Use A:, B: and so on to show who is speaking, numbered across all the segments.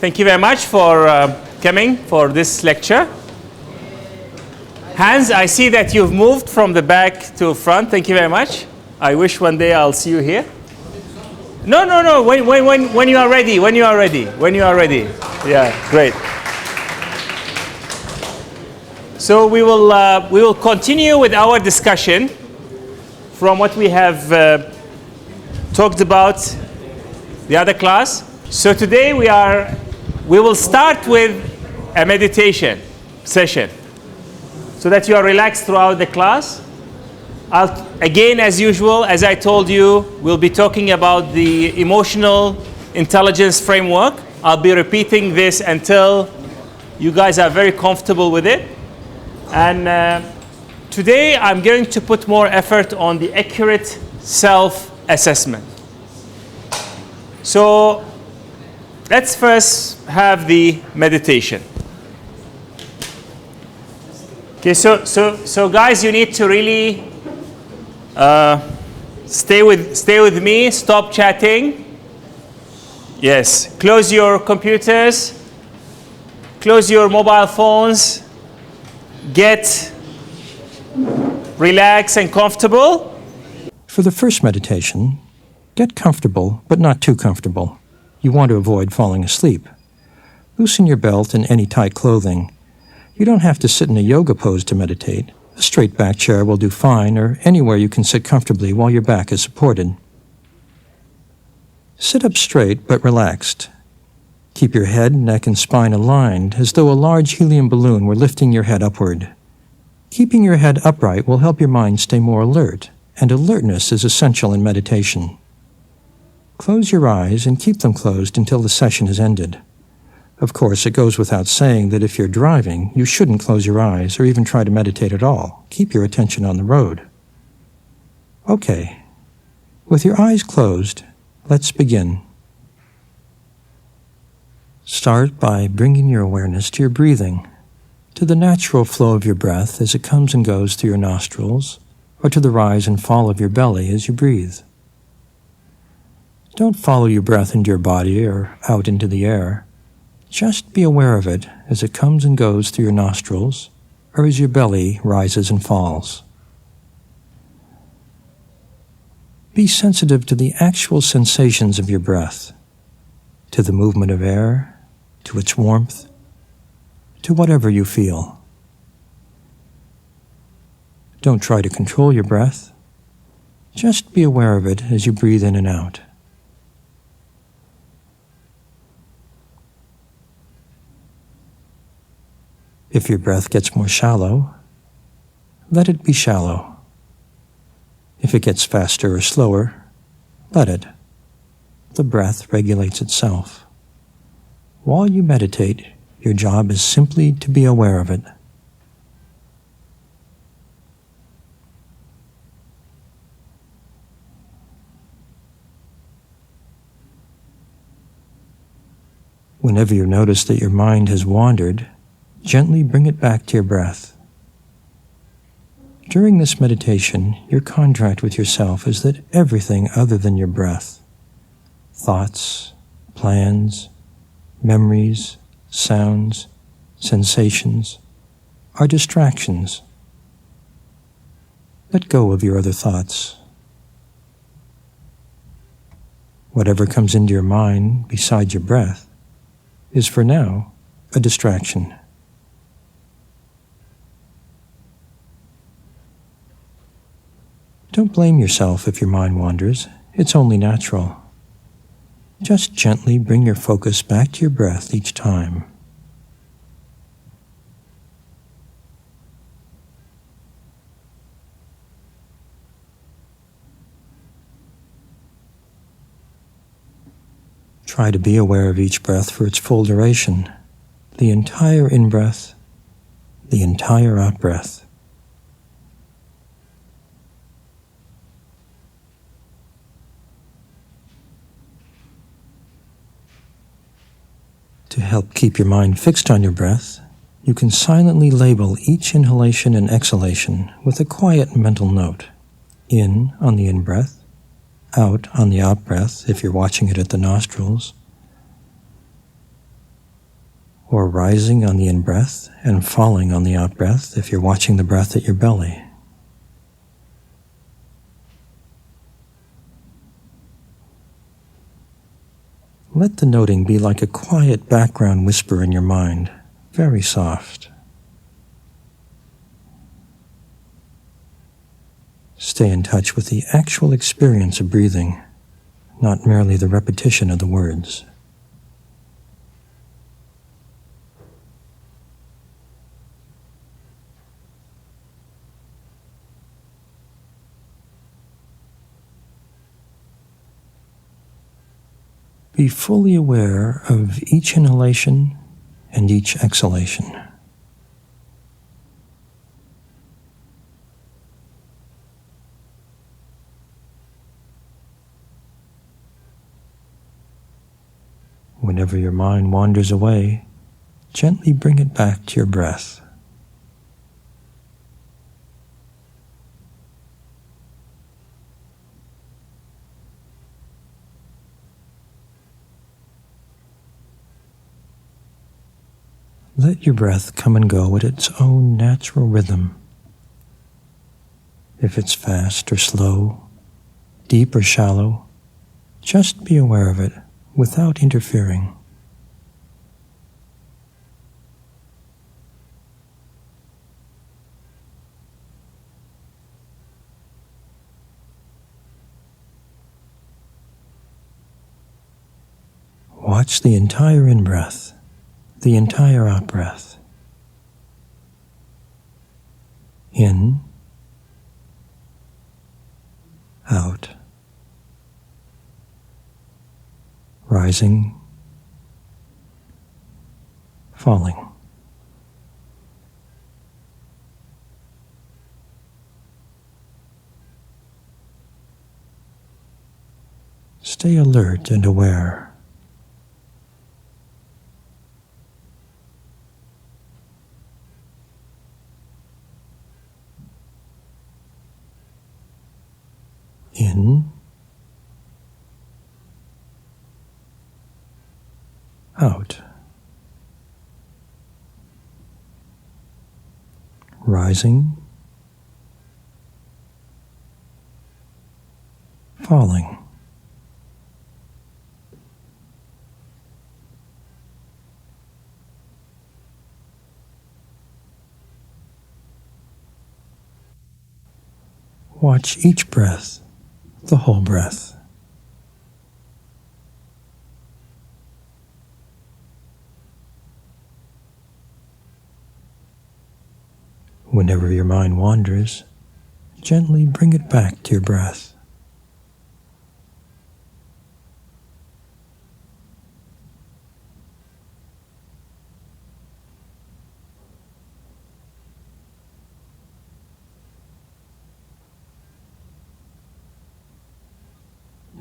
A: Thank you very much for coming for this lecture. Hans, I see that you've moved from the back to front. Thank you very much. I wish one day I'll see you here. No. When you are ready. When you are ready. Yeah, great. So we will continue with our discussion from what we have talked about the other class. So today we will start with a meditation session so that you are relaxed throughout the class. Again, as usual, as I told you, we'll be talking about the emotional intelligence framework. I'll be repeating this until you guys are very comfortable with it. And today I'm going to put more effort on the accurate self-assessment. So let's first have the meditation. Okay, so guys, you need to really stay with me. Stop chatting. Yes, close your computers. Close your mobile phones. Get relaxed and comfortable.
B: For the first meditation, get comfortable, but not too comfortable. You want to avoid falling asleep. Loosen your belt and any tight clothing. You don't have to sit in a yoga pose to meditate. A straight back chair will do fine, or anywhere you can sit comfortably while your back is supported. Sit up straight but relaxed. Keep your head, neck, and spine aligned as though a large helium balloon were lifting your head upward. Keeping your head upright will help your mind stay more alert, and alertness is essential in meditation. Close your eyes and keep them closed until the session has ended. Of course, it goes without saying that if you're driving, you shouldn't close your eyes or even try to meditate at all. Keep your attention on the road. Okay. With your eyes closed, let's begin. Start by bringing your awareness to your breathing, to the natural flow of your breath as it comes and goes through your nostrils, or to the rise and fall of your belly as you breathe. Don't follow your breath into your body or out into the air. Just be aware of it as it comes and goes through your nostrils, or as your belly rises and falls. Be sensitive to the actual sensations of your breath, to the movement of air, to its warmth, to whatever you feel. Don't try to control your breath. Just be aware of it as you breathe in and out. If your breath gets more shallow, let it be shallow. If it gets faster or slower, let it. The breath regulates itself. While you meditate, your job is simply to be aware of it. Whenever you notice that your mind has wandered, gently bring it back to your breath. During this meditation, your contract with yourself is that everything other than your breath, thoughts, plans, memories, sounds, sensations, are distractions. Let go of your other thoughts. Whatever comes into your mind besides your breath is for now a distraction. Don't blame yourself if your mind wanders. It's only natural. Just gently bring your focus back to your breath each time. Try to be aware of each breath for its full duration, the entire in-breath, the entire out-breath. To help keep your mind fixed on your breath, you can silently label each inhalation and exhalation with a quiet mental note. In on the in-breath, out on the out-breath if you're watching it at the nostrils, or rising on the in-breath and falling on the out-breath if you're watching the breath at your belly. Let the noting be like a quiet background whisper in your mind, very soft. Stay in touch with the actual experience of breathing, not merely the repetition of the words. Be fully aware of each inhalation and each exhalation. Whenever your mind wanders away, gently bring it back to your breath. Let your breath come and go at its own natural rhythm. If it's fast or slow, deep or shallow, just be aware of it without interfering. Watch the entire in-breath, the entire out-breath. In, out, rising, falling. Stay alert and aware. In, out, rising, falling. Watch each breath, the whole breath. Whenever your mind wanders, gently bring it back to your breath.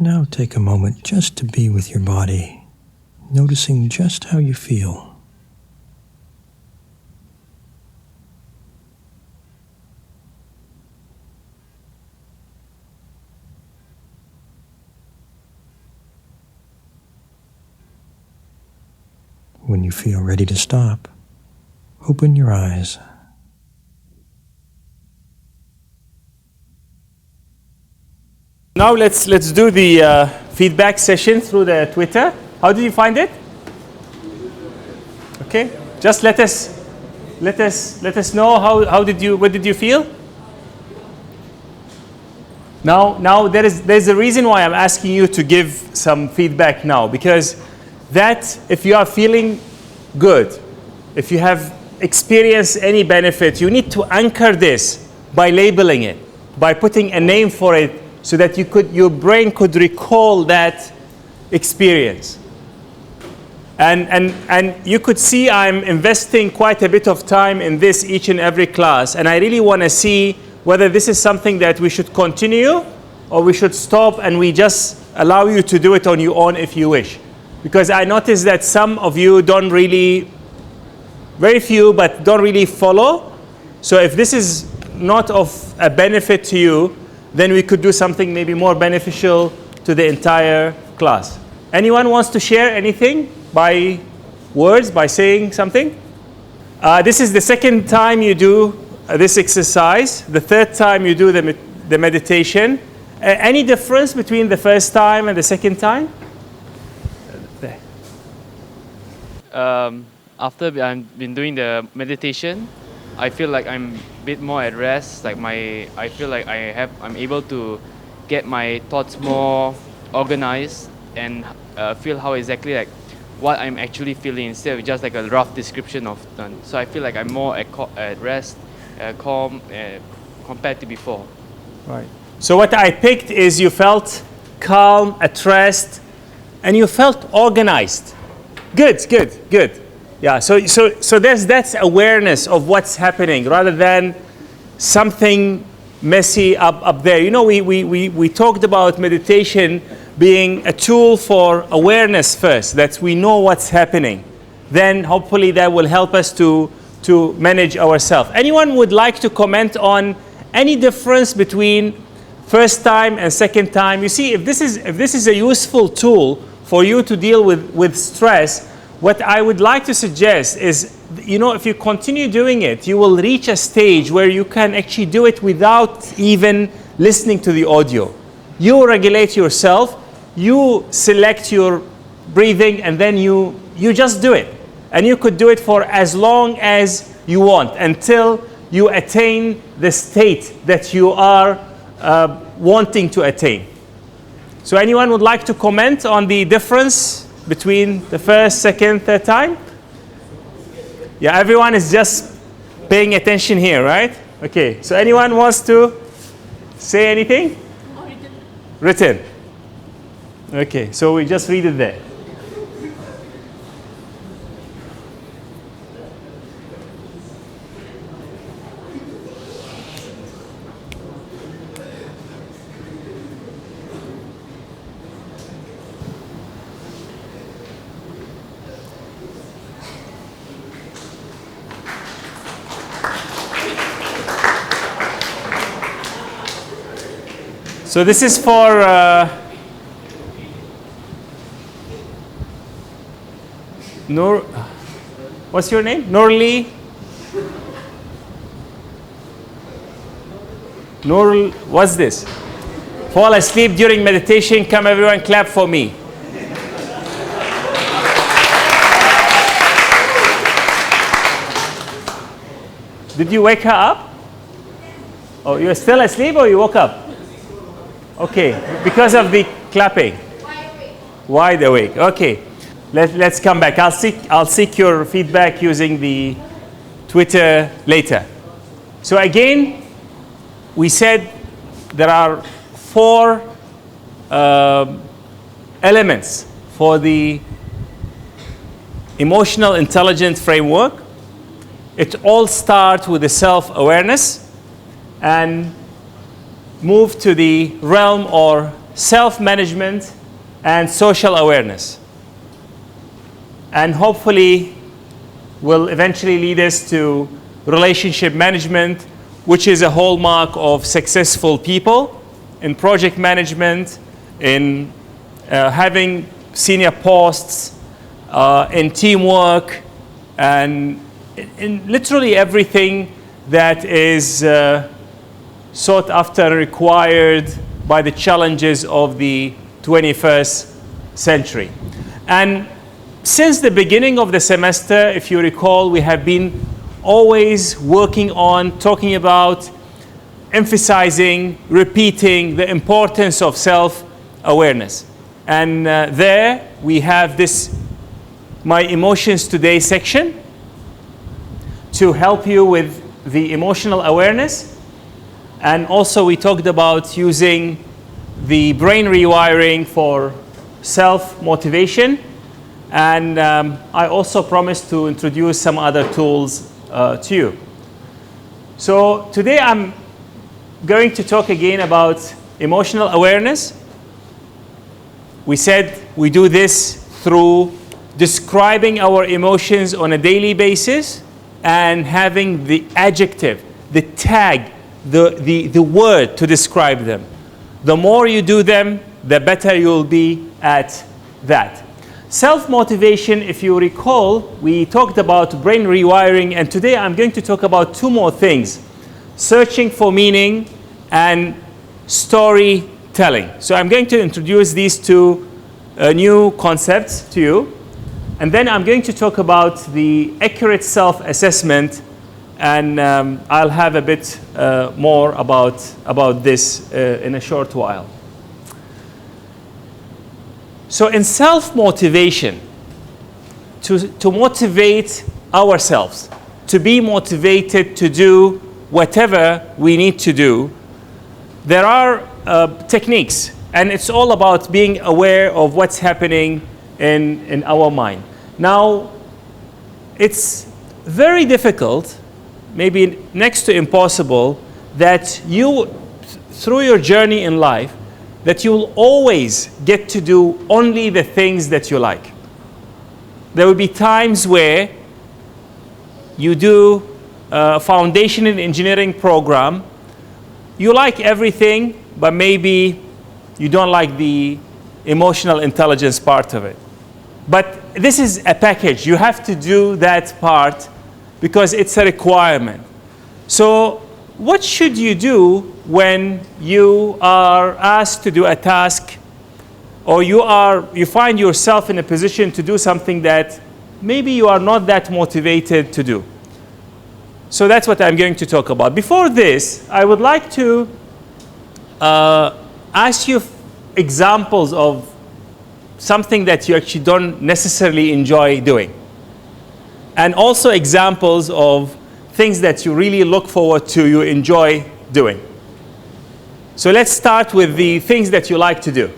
B: Now take a moment just to be with your body, noticing just how you feel. When you feel ready to stop, open your eyes.
A: Now let's do the feedback session through the Twitter. How did you find it? Okay, just let us know what did you feel? Now there's a reason why I'm asking you to give some feedback now, because that if you are feeling good, if you have experienced any benefit, you need to anchor this by labeling it, by putting a name for it, so that your brain could recall that experience. And you could see I'm investing quite a bit of time in this each and every class, and I really want to see whether this is something that we should continue or we should stop and we just allow you to do it on your own if you wish. Because I noticed that some of you don't really, very few, but don't really follow. So if this is not of a benefit to you, then we could do something maybe more beneficial to the entire class. Anyone wants to share anything by words by saying something. This is the second time you do this exercise. The third time you do the meditation. Any difference between the first time and the second time?
C: After I've been doing the meditation, I feel like I'm a bit more at rest. Like I feel like I'm able to get my thoughts more organized and feel how exactly like what I'm actually feeling instead of just like a rough description of done. So I feel like I'm more at rest, calm compared to before.
A: Right. So what I picked is you felt calm, at rest, and you felt organized. Good, good, good. Yeah, so that's awareness of what's happening rather than something messy up there. You know, we talked about meditation being a tool for awareness first, that we know what's happening. Then hopefully that will help us to manage ourselves. Anyone would like to comment on any difference between first time and second time? You see, if this is a useful tool for you to deal with stress, what I would like to suggest is, you know, if you continue doing it, you will reach a stage where you can actually do it without even listening to the audio. You regulate yourself, you select your breathing, and then you just do it. And you could do it for as long as you want until you attain the state that you are wanting to attain. So anyone would like to comment on the difference between the first, second, third time? Yeah, everyone is just paying attention here, right? Okay, so anyone wants to say anything? Written. Okay, so we just read it there. So this is for Nur. What's your name? Nurli. Nur. What's this? Fall asleep during meditation. Come, everyone, clap for me. Did you wake her up? Oh, you're still asleep, or you woke up? Okay, because of the clapping. Wide awake. Okay, let's come back. I'll seek your feedback using the Twitter later. So again, we said there are 4 elements for the emotional intelligence framework. It all starts with the self-awareness and move to the realm or self-management and social awareness. And hopefully will eventually lead us to relationship management, which is a hallmark of successful people in project management, in having senior posts, in teamwork, and in literally everything that is sought after and required by the challenges of the 21st century. And since the beginning of the semester, if you recall, we have been always working on talking about, emphasizing, repeating the importance of self-awareness. And there we have this My Emotions Today section to help you with the emotional awareness. And also we talked about using the brain rewiring for self-motivation. And I also promised to introduce some other tools to you. So today I'm going to talk again about emotional awareness. We said we do this through describing our emotions on a daily basis and having the adjective, the tag, the word to describe them. The more you do them, the better you'll be at that. Self-motivation, if you recall, we talked about brain rewiring, and today I'm going to talk about two more things: searching for meaning and storytelling. So I'm going to introduce these two new concepts to you, and then I'm going to talk about the accurate self-assessment, and I'll have a bit more about this in a short while. So in self-motivation, to motivate ourselves, to be motivated to do whatever we need to do, there are techniques, and it's all about being aware of what's happening in our mind. Now, it's very difficult, maybe next to impossible, that you, through your journey in life, that you'll always get to do only the things that you like. There will be times where you do a foundation in engineering program, you like everything, but maybe you don't like the emotional intelligence part of it. But this is a package. You have to do that part because it's a requirement. So what should you do when you are asked to do a task, or you find yourself in a position to do something that maybe you are not that motivated to do? So that's what I'm going to talk about. Before this, I would like to ask you examples of something that you actually don't necessarily enjoy doing, and also examples of things that you really look forward to, you enjoy doing. So let's start with the things that you like to do.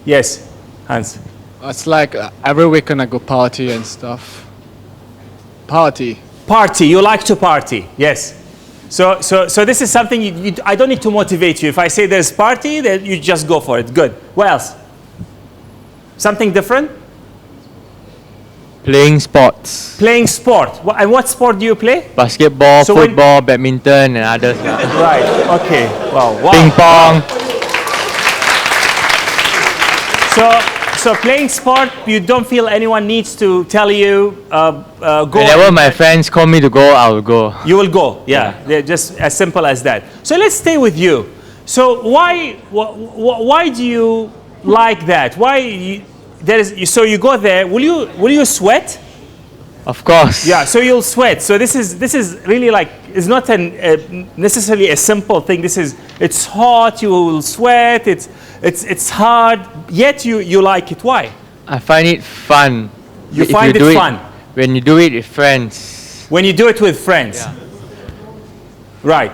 A: Yes, Hans.
D: It's like every weekend I go party and stuff. Party.
A: Party, you like to party, yes. So this is something I don't need to motivate you. If I say there's party, then you just go for it. Good. What else? Something different?
E: Playing sports.
A: Playing sport. And what sport do you play?
E: Basketball, football, badminton, and others.
A: Right. Okay. Wow.
E: Ping pong.
A: So playing sport, you don't feel anyone needs to tell you go.
E: Whenever my friends call me to go, I will go.
A: You will go. Yeah. They're just as simple as that. So let's stay with you. So why do you like that? So you go there. Will you sweat?
E: Of course.
A: Yeah. So you'll sweat. So this is really like, it's not necessarily a simple thing. It's hot. You will sweat. It's hard. Yet you like it. Why?
E: I find it fun.
A: You find it fun
E: when you do it with friends.
A: When you do it with friends.
E: Yeah.
A: Right.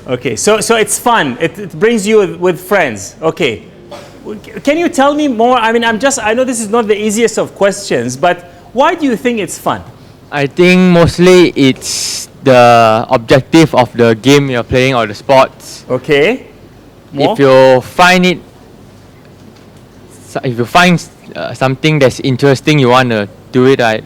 A: Okay. So it's fun. It brings you with friends. Okay. Can you tell me more? I mean, I know this is not the easiest of questions, but why do you think it's fun?
E: I think mostly it's the objective of the game you're playing or the sports.
A: Okay. More?
E: If you find something that's interesting, you want to do it, right?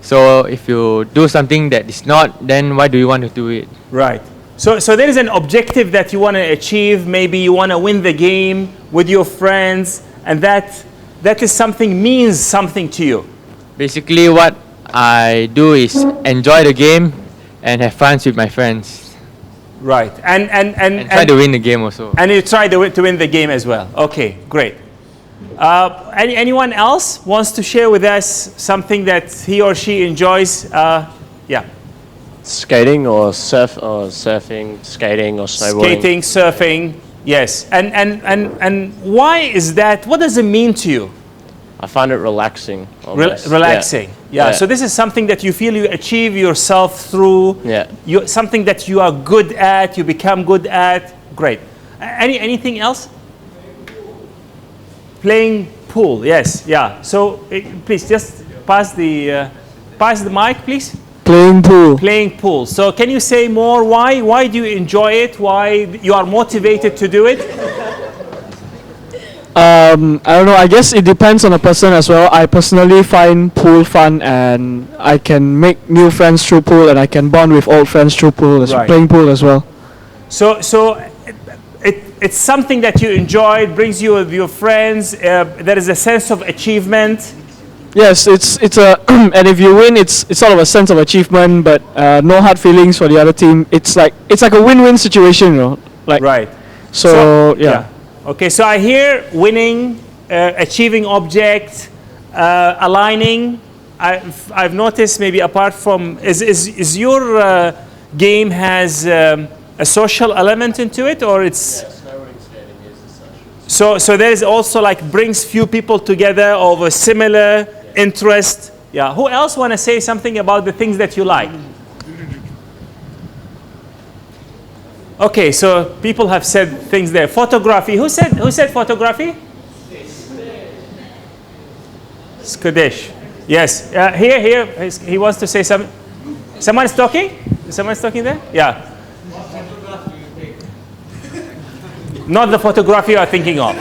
E: So if you do something that is not, then why do you want to do it?
A: Right. So there is an objective that you want to achieve. Maybe you want to win the game with your friends, and that means something to you.
E: Basically, what I do is enjoy the game and have fun with my friends.
A: Right. And
E: try to win the game also.
A: And you try to win the game as well. Okay, great. Anyone else wants to share with us something that he or she enjoys? Yeah.
F: Skating or surfing, skating or snowboarding.
A: Skating, surfing, yes. And why is that? What does it mean to you?
F: I find it relaxing.
A: Relaxing. Yeah. So this is something that you feel you achieve yourself through.
F: Yeah.
A: Something that you are good at, you become good at. Great. Anything else? Playing pool. Yes. Yeah. So please just pass the mic, please.
D: Playing pool.
A: Playing pool. So can you say more? Why do you enjoy it? Why you are motivated to do it?
D: I don't know. I guess it depends on the person as well. I personally find pool fun, and I can make new friends through pool, and I can bond with old friends through pool,
A: Right.
D: playing pool as well.
A: So it's something that you enjoy, it brings you with your friends, there is a sense of achievement.
D: Yes, it's a and if you win, it's sort of a sense of achievement, but no hard feelings for the other team. It's like a win-win situation, you know. Like
A: Right.
D: So yeah.
A: Okay, so I hear winning, achieving object, aligning. I've noticed maybe apart from, is your game has a social element into it, or it's?
F: Yes, snowboarding skating is a social.
A: So there is also like brings few people together of a similar interest. Yeah. Who else want to say something about the things that you like? Okay, so people have said things there. Photography. Who said photography? Skadesh. Yes. Here. He wants to say something. Someone's talking? Someone's talking there? Yeah. Not the photography you are thinking of.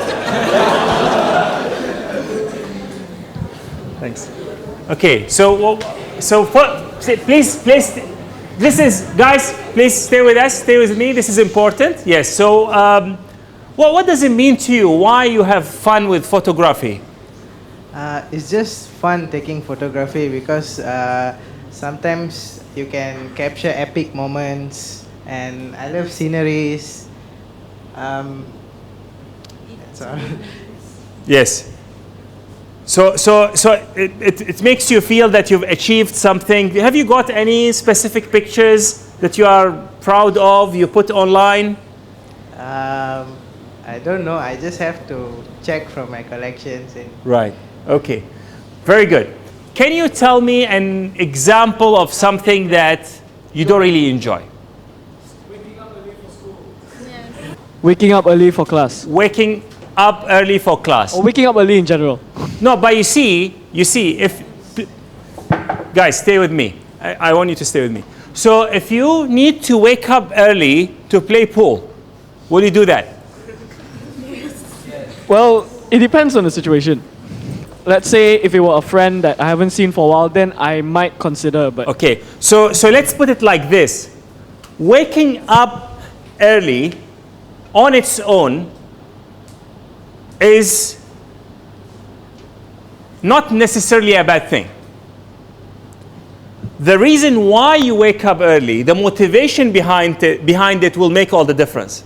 A: Thanks. Okay. Please. This is, guys, please stay with us. Stay with me. This is important. Yes. So, what does it mean to you? Why you have fun with photography?
G: It's just fun taking photography because sometimes you can capture epic moments, and I love sceneries. That's all.
A: Yes. So it makes you feel that you've achieved something. Have you got any specific pictures that you are proud of, you put online?
G: I don't know. I just have to check from my collections.
A: Right. Okay. Very good. Can you tell me an example of something that you don't really enjoy?
D: Waking up early for class.
A: Waking up early for class.
D: Or waking up early in general.
A: No, but you see, if guys, stay with me. I want you to stay with me. So if you need to wake up early to play pool, will you do that?
D: Well, it depends on the situation. Let's say if it were a friend that I haven't seen for a while, then I might consider. But
A: okay, so let's put it like this: waking up early on its own is not necessarily a bad thing. The reason why you wake up early, the motivation behind it will make all the difference.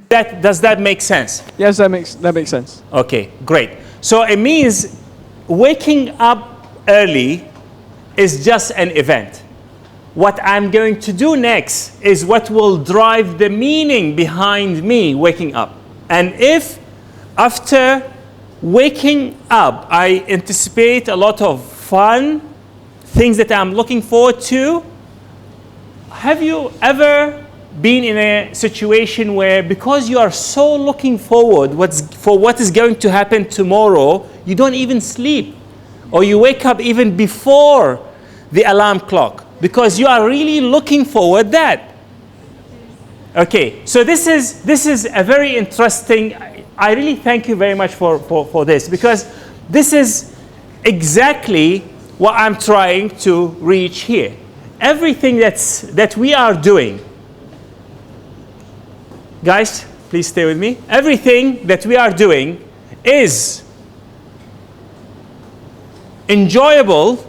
A: Does that make sense?
D: Yes, that makes sense.
A: Okay, great. So it means waking up early is just an event. What I'm going to do next is what will drive the meaning behind me waking up. And if after waking up I anticipate a lot of fun, things that I'm looking forward to, have you ever been in a situation where because you are so looking forward for what is going to happen tomorrow, you don't even sleep, or you wake up even before the alarm clock because you are really looking forward that? Okay, so this is a very interesting. I really thank you very much for this, because this is exactly what I'm trying to reach here. Everything that we are doing, guys, please stay with me. Everything that we are doing is enjoyable,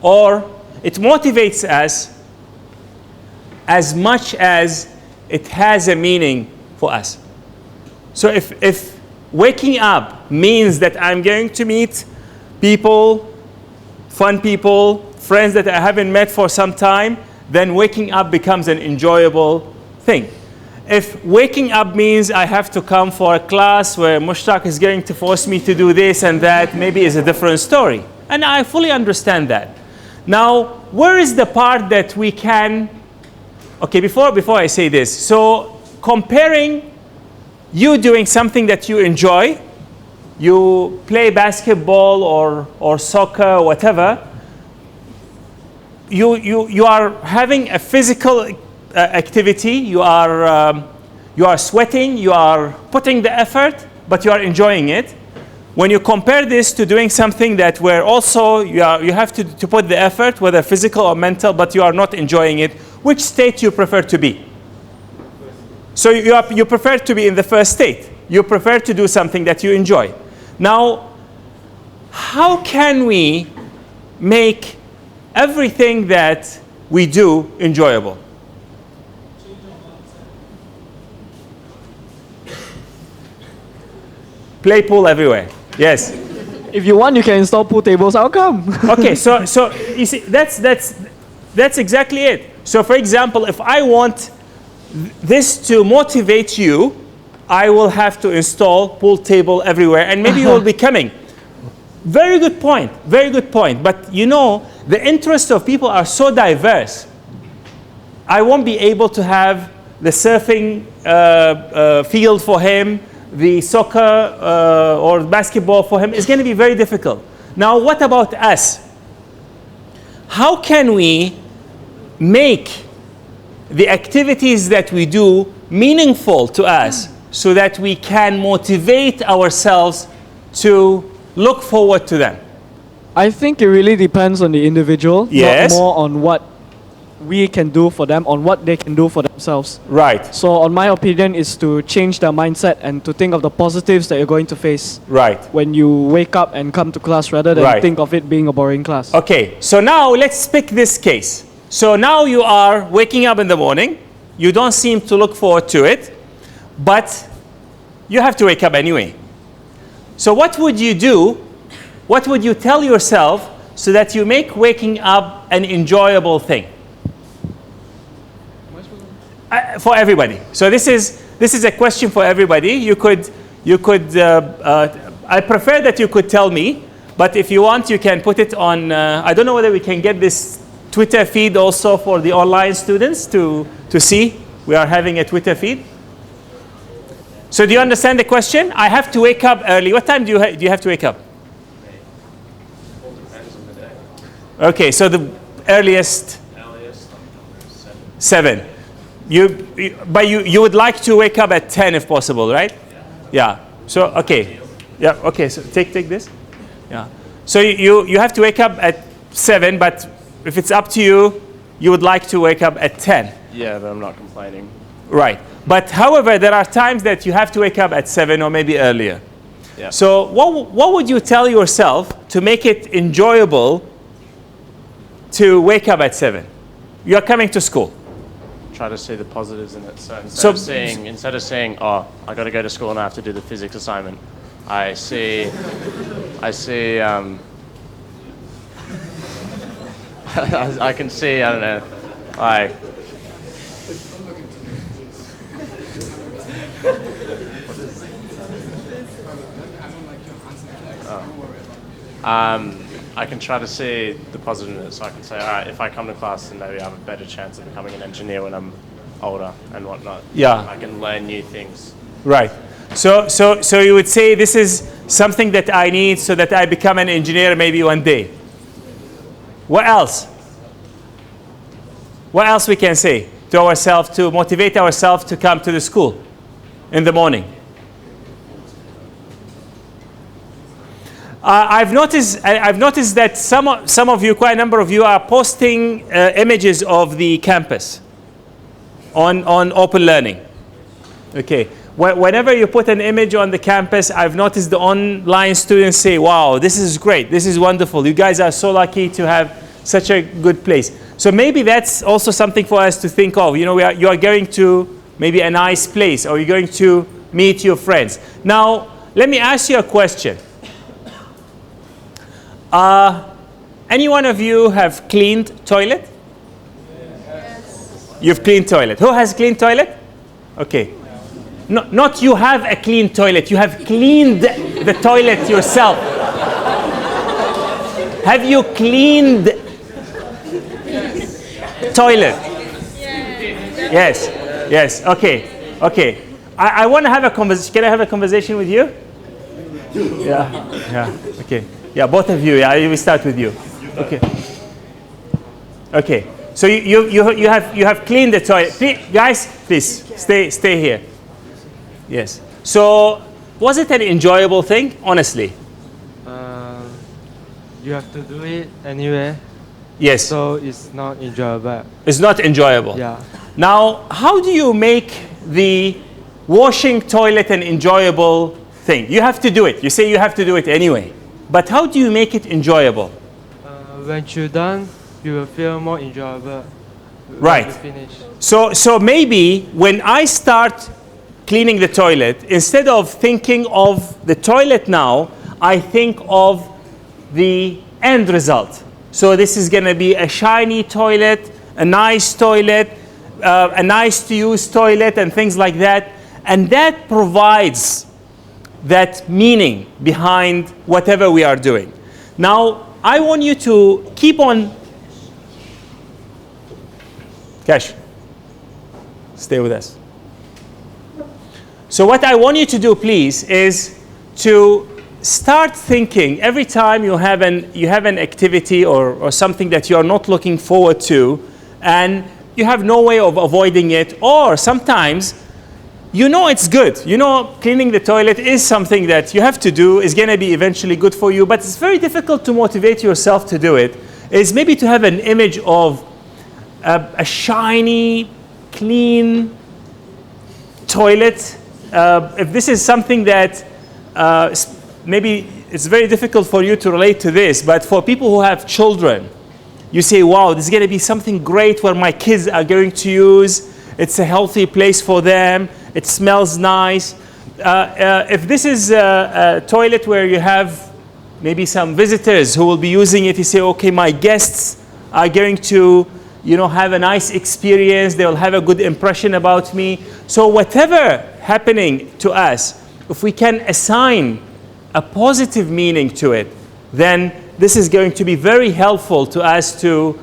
A: or it motivates us as much as it has a meaning for us. So if waking up means that I'm going to meet people, fun people, friends that I haven't met for some time, then waking up becomes an enjoyable thing. If waking up means I have to come for a class where Mushtak is going to force me to do this and that, maybe is a different story. And I fully understand that. Now, where is the part that we can, okay, before I say this, so comparing you doing something that you enjoy, you play basketball or soccer or whatever, you are having a physical activity, you are sweating, you are putting the effort, but you are enjoying it. When you compare this to doing something that where also you have to put the effort, whether physical or mental, but you are not enjoying it, which state you prefer to be? So you prefer to be in the first state. You prefer to do something that you enjoy. Now, how can we make everything that we do enjoyable? Play pool everywhere. Yes.
D: If you want, you can install pool tables. How come?
A: Okay, so you see, that's exactly it. So for example, if I want this to motivate you, I will have to install pool table everywhere, and maybe you will be coming. Very good point. Very good point. But you know, the interests of people are so diverse. I won't be able to have the surfing field for him, the soccer or basketball for him. It's going to be very difficult. Now, what about us? How can we make the activities that we do meaningful to us so that we can motivate ourselves to look forward to them?
D: I think it really depends on the individual,
A: Yes.
D: not more on what we can do for them, on what they can do for themselves.
A: Right,
D: So on my opinion is to change their mindset and to think of the positives that you're going to face
A: right.
D: when you wake up and come to class rather than
A: Right.
D: think of it being a boring class.
A: Okay, so now let's pick this case. So now you are waking up in the morning. You don't seem to look forward to it, but you have to wake up anyway. So what would you do? What would you tell yourself so that you make waking up an enjoyable thing? For everybody. So this is a question for everybody. You could. I prefer that you could tell me, but if you want, you can put it on. I don't know whether we can get this Twitter feed also for the online students to see. We are having a Twitter feed. So do you understand the question? I have to wake up early. What time do you have to wake up?
F: All depends on the day.
A: Okay, so the earliest
F: Earliest, 7.
A: 7. But you would like to wake up at 10 if possible, right? Yeah. So okay. Yeah. Okay. So take this. Yeah. So you have to wake up at 7, but if it's up to you, you would like to wake up at 10.
F: Yeah, but I'm not complaining.
A: Right. But however, there are times that you have to wake up at 7 or maybe earlier.
F: Yeah.
A: So what would you tell yourself to make it enjoyable to wake up at 7? You are coming to school.
F: Try to see the positives in it. So
A: So-
F: instead of saying, oh, I got to go to school and I have to do the physics assignment, I see. I can see. I don't know, like. I can try to see the positive in it, so I can say, all right, if I come to class, then maybe I have a better chance of becoming an engineer when I'm older and whatnot.
A: Yeah.
F: I can learn new things.
A: Right. So you would say this is something that I need so that I become an engineer maybe one day. What else? What else we can say to ourselves to motivate ourselves to come to the school in the morning? I've noticed that some of you, quite a number of you, are posting images of the campus on Open Learning. Okay. Whenever you put an image on the campus, I've noticed the online students say, wow, this is great. This is wonderful. You guys are so lucky to have such a good place. So maybe that's also something for us to think of. You know, you are going to maybe a nice place, or you're going to meet your friends. Now, let me ask you a question. Any one of you have cleaned toilet? Yes. You've cleaned toilet. Who has cleaned toilet? Okay. No, not you have a clean toilet. You have cleaned the toilet yourself. Have you cleaned toilet? Yes. Yes. Okay. Okay. I want to have a conversation. Can I have a conversation with you? Yeah. Yeah. Okay. Yeah, both of you. Yeah, we start with you. Okay. Okay. So you have cleaned the toilet. Please, guys, please stay here. Yes. So was it an enjoyable thing? Honestly.
H: You have to do it anyway,
A: Yes.
H: so it's not enjoyable.
A: It's not enjoyable.
H: Yeah.
A: Now, how do you make the washing toilet an enjoyable thing? You have to do it. You say you have to do it anyway. But how do you make it enjoyable?
H: When you're done, you will feel more enjoyable.
A: Right.
H: When you finish.
A: So maybe when I start cleaning the toilet, instead of thinking of the toilet now, I think of the end result. So this is going to be a shiny toilet, a nice toilet, a nice to use toilet and things like that. And that provides that meaning behind whatever we are doing. Now, I want you to keep on. Cash, stay with us. So what I want you to do, please, is to start thinking every time you have an activity or something that you are not looking forward to, and you have no way of avoiding it, or sometimes you know it's good. You know cleaning the toilet is something that you have to do, is going to be eventually good for you, but it's very difficult to motivate yourself to do it, is maybe to have an image of a shiny, clean toilet. If this is something that maybe it's very difficult for you to relate to this, but for people who have children, you say, wow, this is going to be something great where my kids are going to use. It's a healthy place for them. It smells nice. If this is a toilet where you have maybe some visitors who will be using it, you say, okay, my guests are going to have a nice experience. They'll have a good impression about me. So whatever happening to us, if we can assign a positive meaning to it, then this is going to be very helpful to us to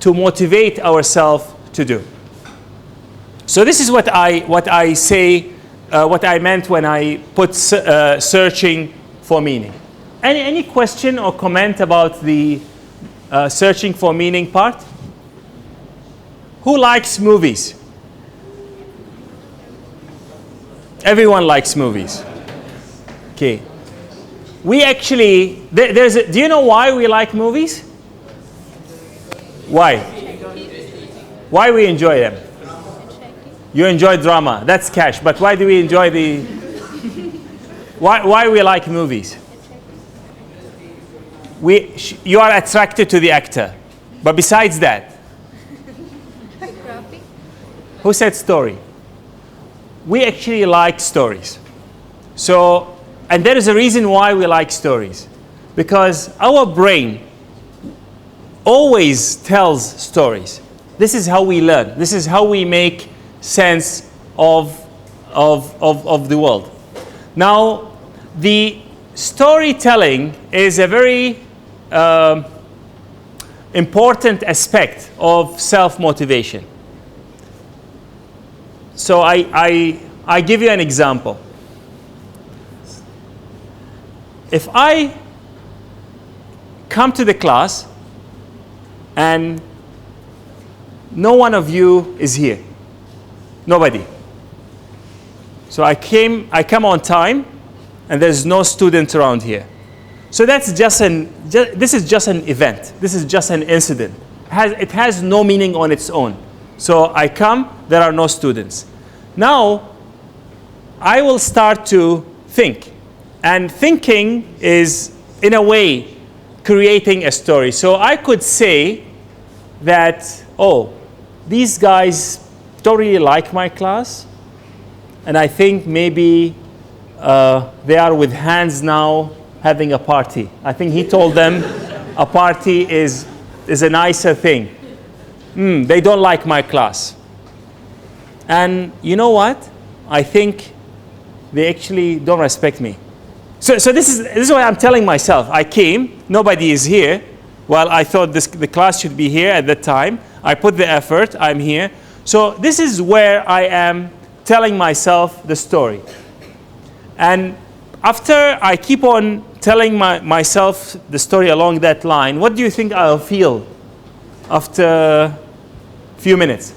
A: motivate ourselves to do. So this is what I say, what I meant when I put searching for meaning. Any question or comment about the searching for meaning part? Who likes movies? Everyone likes movies. Okay. We actually, do you know why we like movies? Why? Why we enjoy them? You enjoy drama. That's cash. But why do we enjoy the... Why we like movies? You are attracted to the actor. But besides that, who said story? We actually like stories. So, and there is a reason why we like stories. Because our brain always tells stories. This is how we learn. This is how we make sense of the world. Now, the storytelling is a very important aspect of self-motivation. So I give you an example. If I come to the class and no one of you is here, nobody. So I come on time and there's no student around here. So that's this is just an event. This is just an incident. It has no meaning on its own. So I come, there are no students. Now, I will start to think. And thinking is, in a way, creating a story. So I could say that, oh, these guys don't really like my class. And I think maybe they are with Hans now having a party. I think he told them a party is a nicer thing. They don't like my class. And you know what? I think they actually don't respect me. So this is what I'm telling myself. I came, nobody is here. Well, I thought the class should be here at that time. I put the effort, I'm here. So this is where I am telling myself the story. And after I keep on telling myself the story along that line, what do you think I'll feel after a few minutes?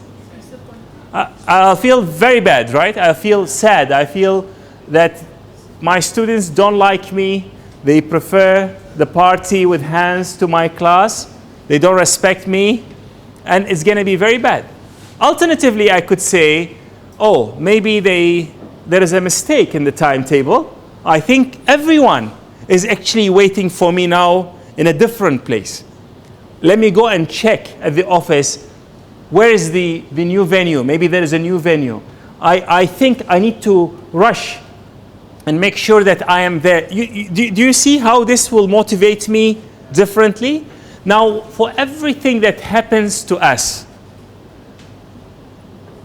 A: I'll feel very bad, right? I'll feel sad. I feel that my students don't like me. They prefer the party with Hans to my class. They don't respect me. And it's going to be very bad. Alternatively, I could say, oh, maybe there is a mistake in the timetable. I think everyone is actually waiting for me now in a different place. Let me go and check at the office, where is the new venue? Maybe there is a new venue. I think I need to rush and make sure that I am there. Do you see how this will motivate me differently? Now, for everything that happens to us,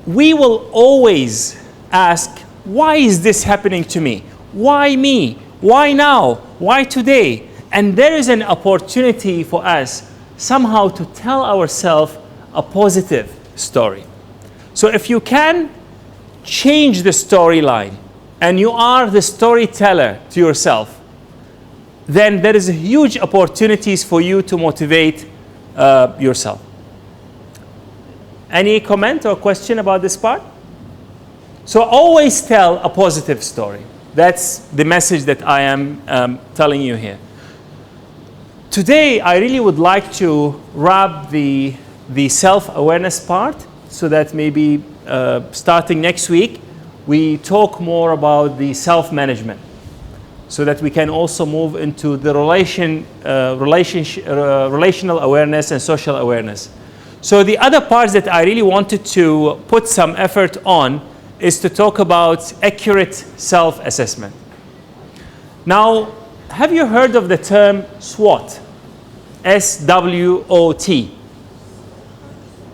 A: we will always ask, why is this happening to me? Why me? Why now? Why today? And there is an opportunity for us somehow to tell ourselves a positive story. So if you can change the storyline and you are the storyteller to yourself, then there is a huge opportunities for you to motivate yourself. Any comment or question about this part? So always tell a positive story. That's the message that I am telling you here. Today, I really would like to wrap the self-awareness part so that maybe starting next week, we talk more about the self-management so that we can also move into the relational awareness and social awareness. So the other parts that I really wanted to put some effort on is to talk about accurate self-assessment. Now, have you heard of the term SWOT? S-W-O-T.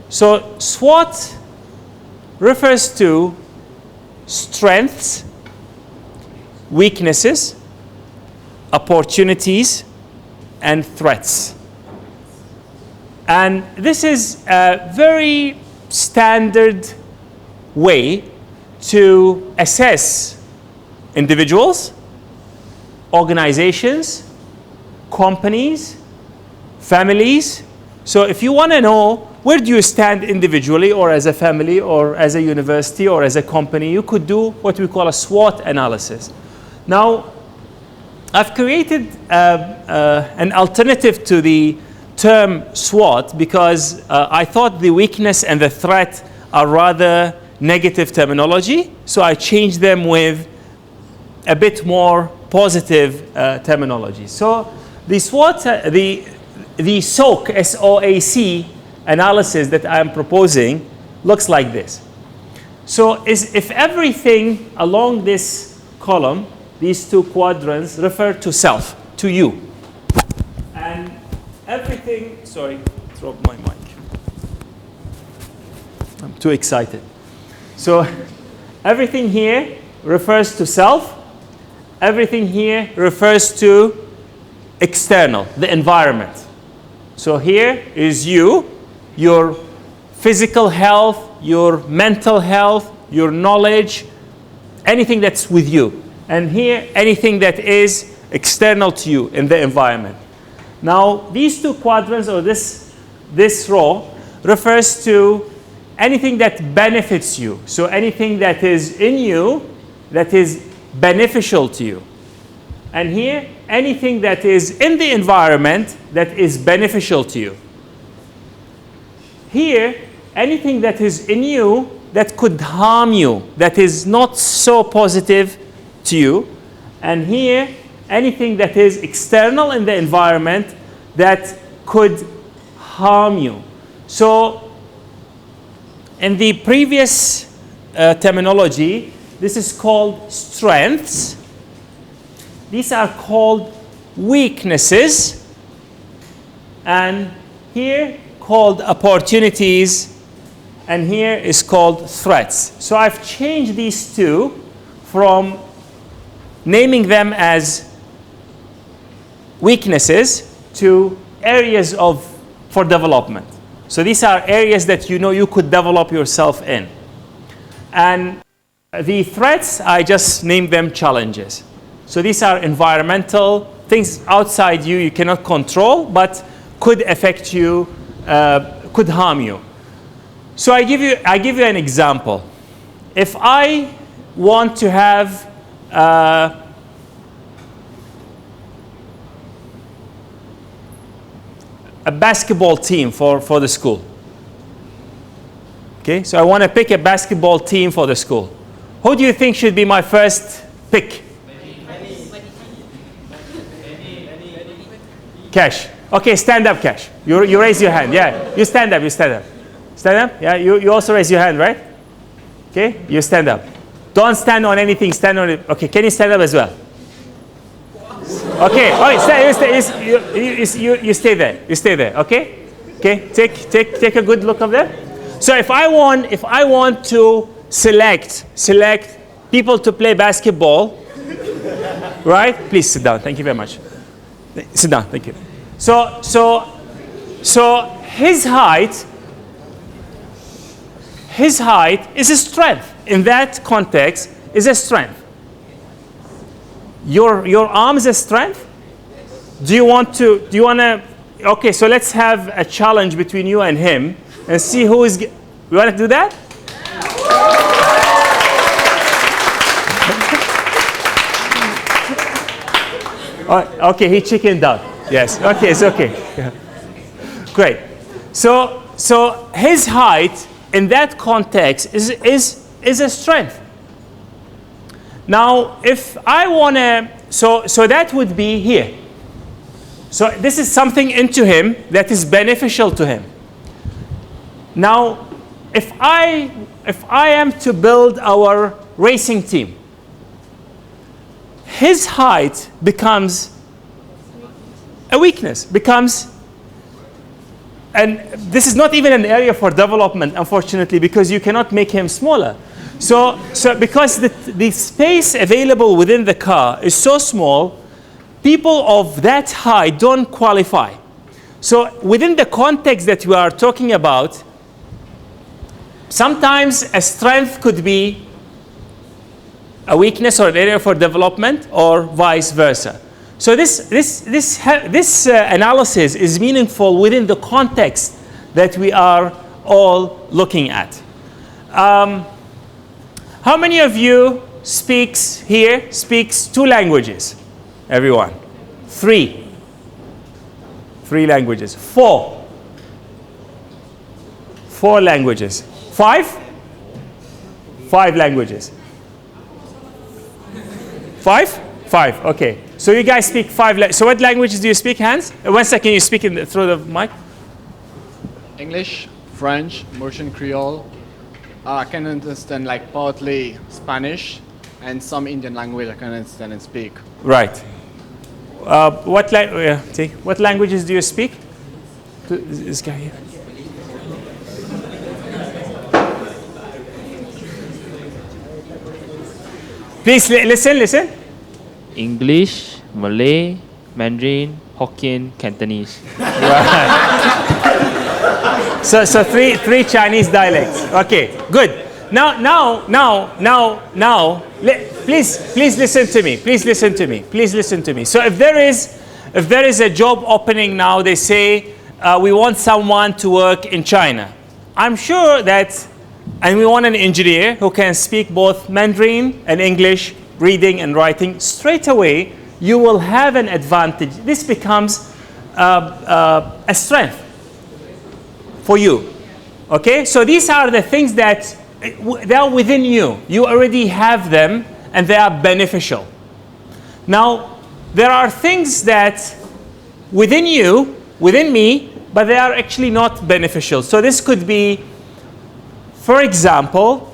A: So SWOT refers to strengths, weaknesses, opportunities, and threats. And this is a very standard way to assess individuals, organizations, companies, families. So if you want to know where do you stand individually or as a family or as a university or as a company, you could do what we call a SWOT analysis. Now, I've created an alternative to the term SWOT because I thought the weakness and the threat are rather negative terminology, so I changed them with a bit more positive terminology. So the SWOT, the SOAC, S-O-A-C analysis that I'm proposing looks like this. So if everything along this column, these two quadrants refer to self, to you, and everything, sorry, drop my mic. I'm too excited. So everything here refers to self. Everything here refers to external, the environment. So here is you, your physical health, your mental health, your knowledge, anything that's with you. And here, anything that is external to you in the environment. Now, these two quadrants, or this row, refers to anything that benefits you. So anything that is in you that is beneficial to you. And here, anything that is in the environment that is beneficial to you. Here, anything that is in you that could harm you, that is not so positive to you. And here, anything that is external in the environment that could harm you. So, in the previous terminology, this is called strengths. These are called weaknesses. And here, called opportunities. And here is called threats. So I've changed these two from naming them as weaknesses to areas for development. So these are areas that you know you could develop yourself in. And the threats, I just named them challenges. So these are environmental things outside you cannot control, but could affect you, could harm you. So I give you an example. If I want to have a basketball team for the school, Okay, so I want to pick a basketball team for the school. Who do you think should be my first pick? Cash. Okay, stand up, Cash. You raise your hand. Yeah, you stand up. You stand up. Stand up. Yeah, you also raise your hand, right? Okay, you stand up. Don't stand on anything. Stand on it. Okay, can you stand up as well? Okay. All right. You stay there. You stay there. Okay. Okay. Take a good look of them. So if I want to select people to play basketball, right? Please sit down. Thank you very much. Sit down. Thank you. So his height is a strength. In that context, is a strength. Your arm is a strength. Do you want to? Okay, so let's have a challenge between you and him and see who is. We want to do that? Okay, he chickened out. Yes. Okay, it's okay. Yeah. Great. So his height in that context is a strength. Now, if I want to, so that would be here. So this is something into him that is beneficial to him. Now, if I am to build our racing team, his height becomes a weakness, and this is not even an area for development, unfortunately, because you cannot make him smaller. So because the space available within the car is so small, people of that height don't qualify. So within the context that we are talking about, sometimes a strength could be a weakness or an area for development, or vice versa. So this analysis is meaningful within the context that we are all looking at. How many of you speaks 2 languages? Everyone. 3. 3 languages. 4. 4 languages. 5? 5 languages. 5? 5. Okay. So you guys speak 5. So what languages do you speak, Hans? 1 second, you speak through the mic.
I: English, French, Mauritian Creole. I can understand like partly Spanish and some Indian language I can understand and speak.
A: Right. What languages do you speak? This guy here. Please listen.
C: English, Malay, Mandarin, Hokkien, Cantonese.
A: So three Chinese dialects. Okay, good. Now, please listen to me. Please listen to me. So if there is a job opening now, they say we want someone to work in China. I'm sure that, and we want an engineer who can speak both Mandarin and English, reading and writing. Straight away, you will have an advantage. This becomes a strength for you. Okay, so these are the things that they are within you. You already have them, and they are beneficial. Now, there are things that within you, within me, but they are actually not beneficial. So this could be, for example,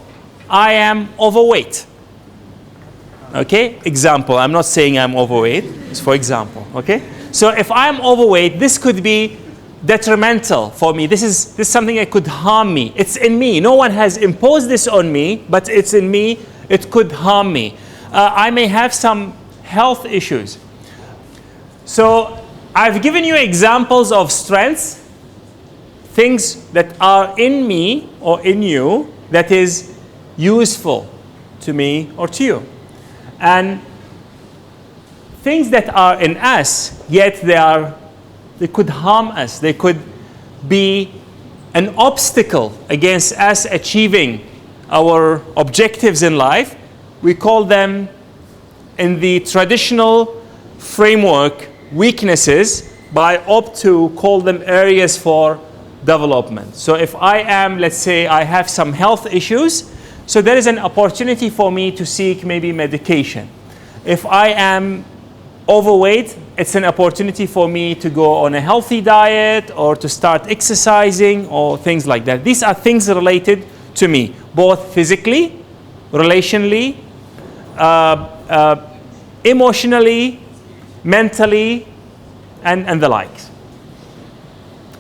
A: I am overweight. Okay, example. I'm not saying I'm overweight. It's for example. Okay, so if I'm overweight, this could be detrimental for me. This is something that could harm me. It's in me. No one has imposed this on me, but it's in me. It could harm me. I may have some health issues. So I've given you examples of strengths, things that are in me or in you that is useful to me or to you, and things that are in us, yet they could harm us. They could be an obstacle against us achieving our objectives in life. We call them, in the traditional framework, weaknesses, but I opt to call them areas for development. So if I am, let's say I have some health issues, so there is an opportunity for me to seek maybe medication. If I am overweight, it's an opportunity for me to go on a healthy diet or to start exercising or things like that. These are things related to me, both physically, relationally, emotionally, mentally, and the likes.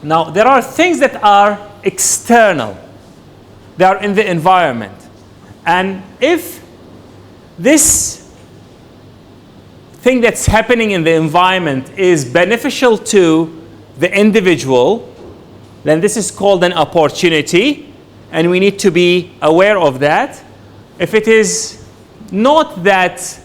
A: Now, there are things that are external. They are in the environment. And if this thing that's happening in the environment is beneficial to the individual, then this is called an opportunity, and we need to be aware of that. If it is not that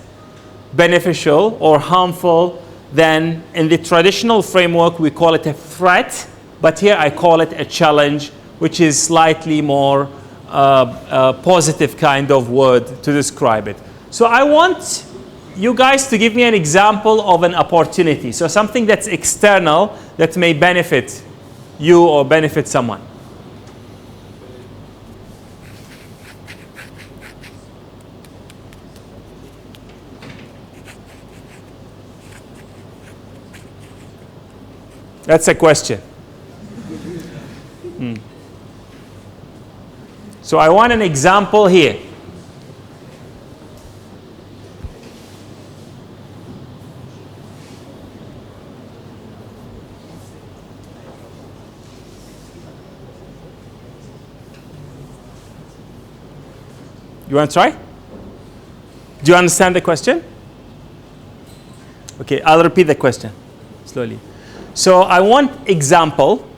A: beneficial or harmful, then in the traditional framework we call it a threat, but here I call it a challenge, which is slightly more positive kind of word to describe it. So I want you guys to give me an example of an opportunity. So something that's external that may benefit you or benefit someone. That's a question. So I want an example here. You want to try? Do you understand the question? Okay, I'll repeat the question slowly. So I want example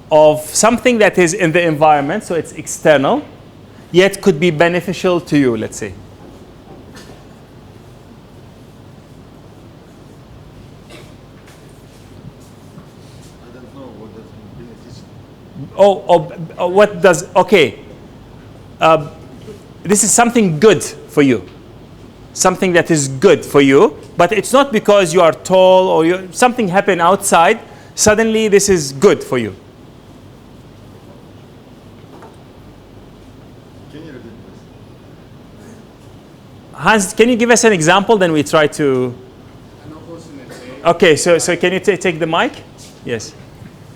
A: of something that is in the environment, so it's external, yet could be beneficial to you, let's say.
J: I don't know what does beneficial.
A: Oh, what does, okay. This is something good for you. Something that is good for you, but it's not because you are tall or something happened outside, suddenly this is good for you.
J: Can you repeat this?
A: Hans, can you give us an example? Then we try to.
I: An opportunity.
A: Okay, so can you take the mic? Yes.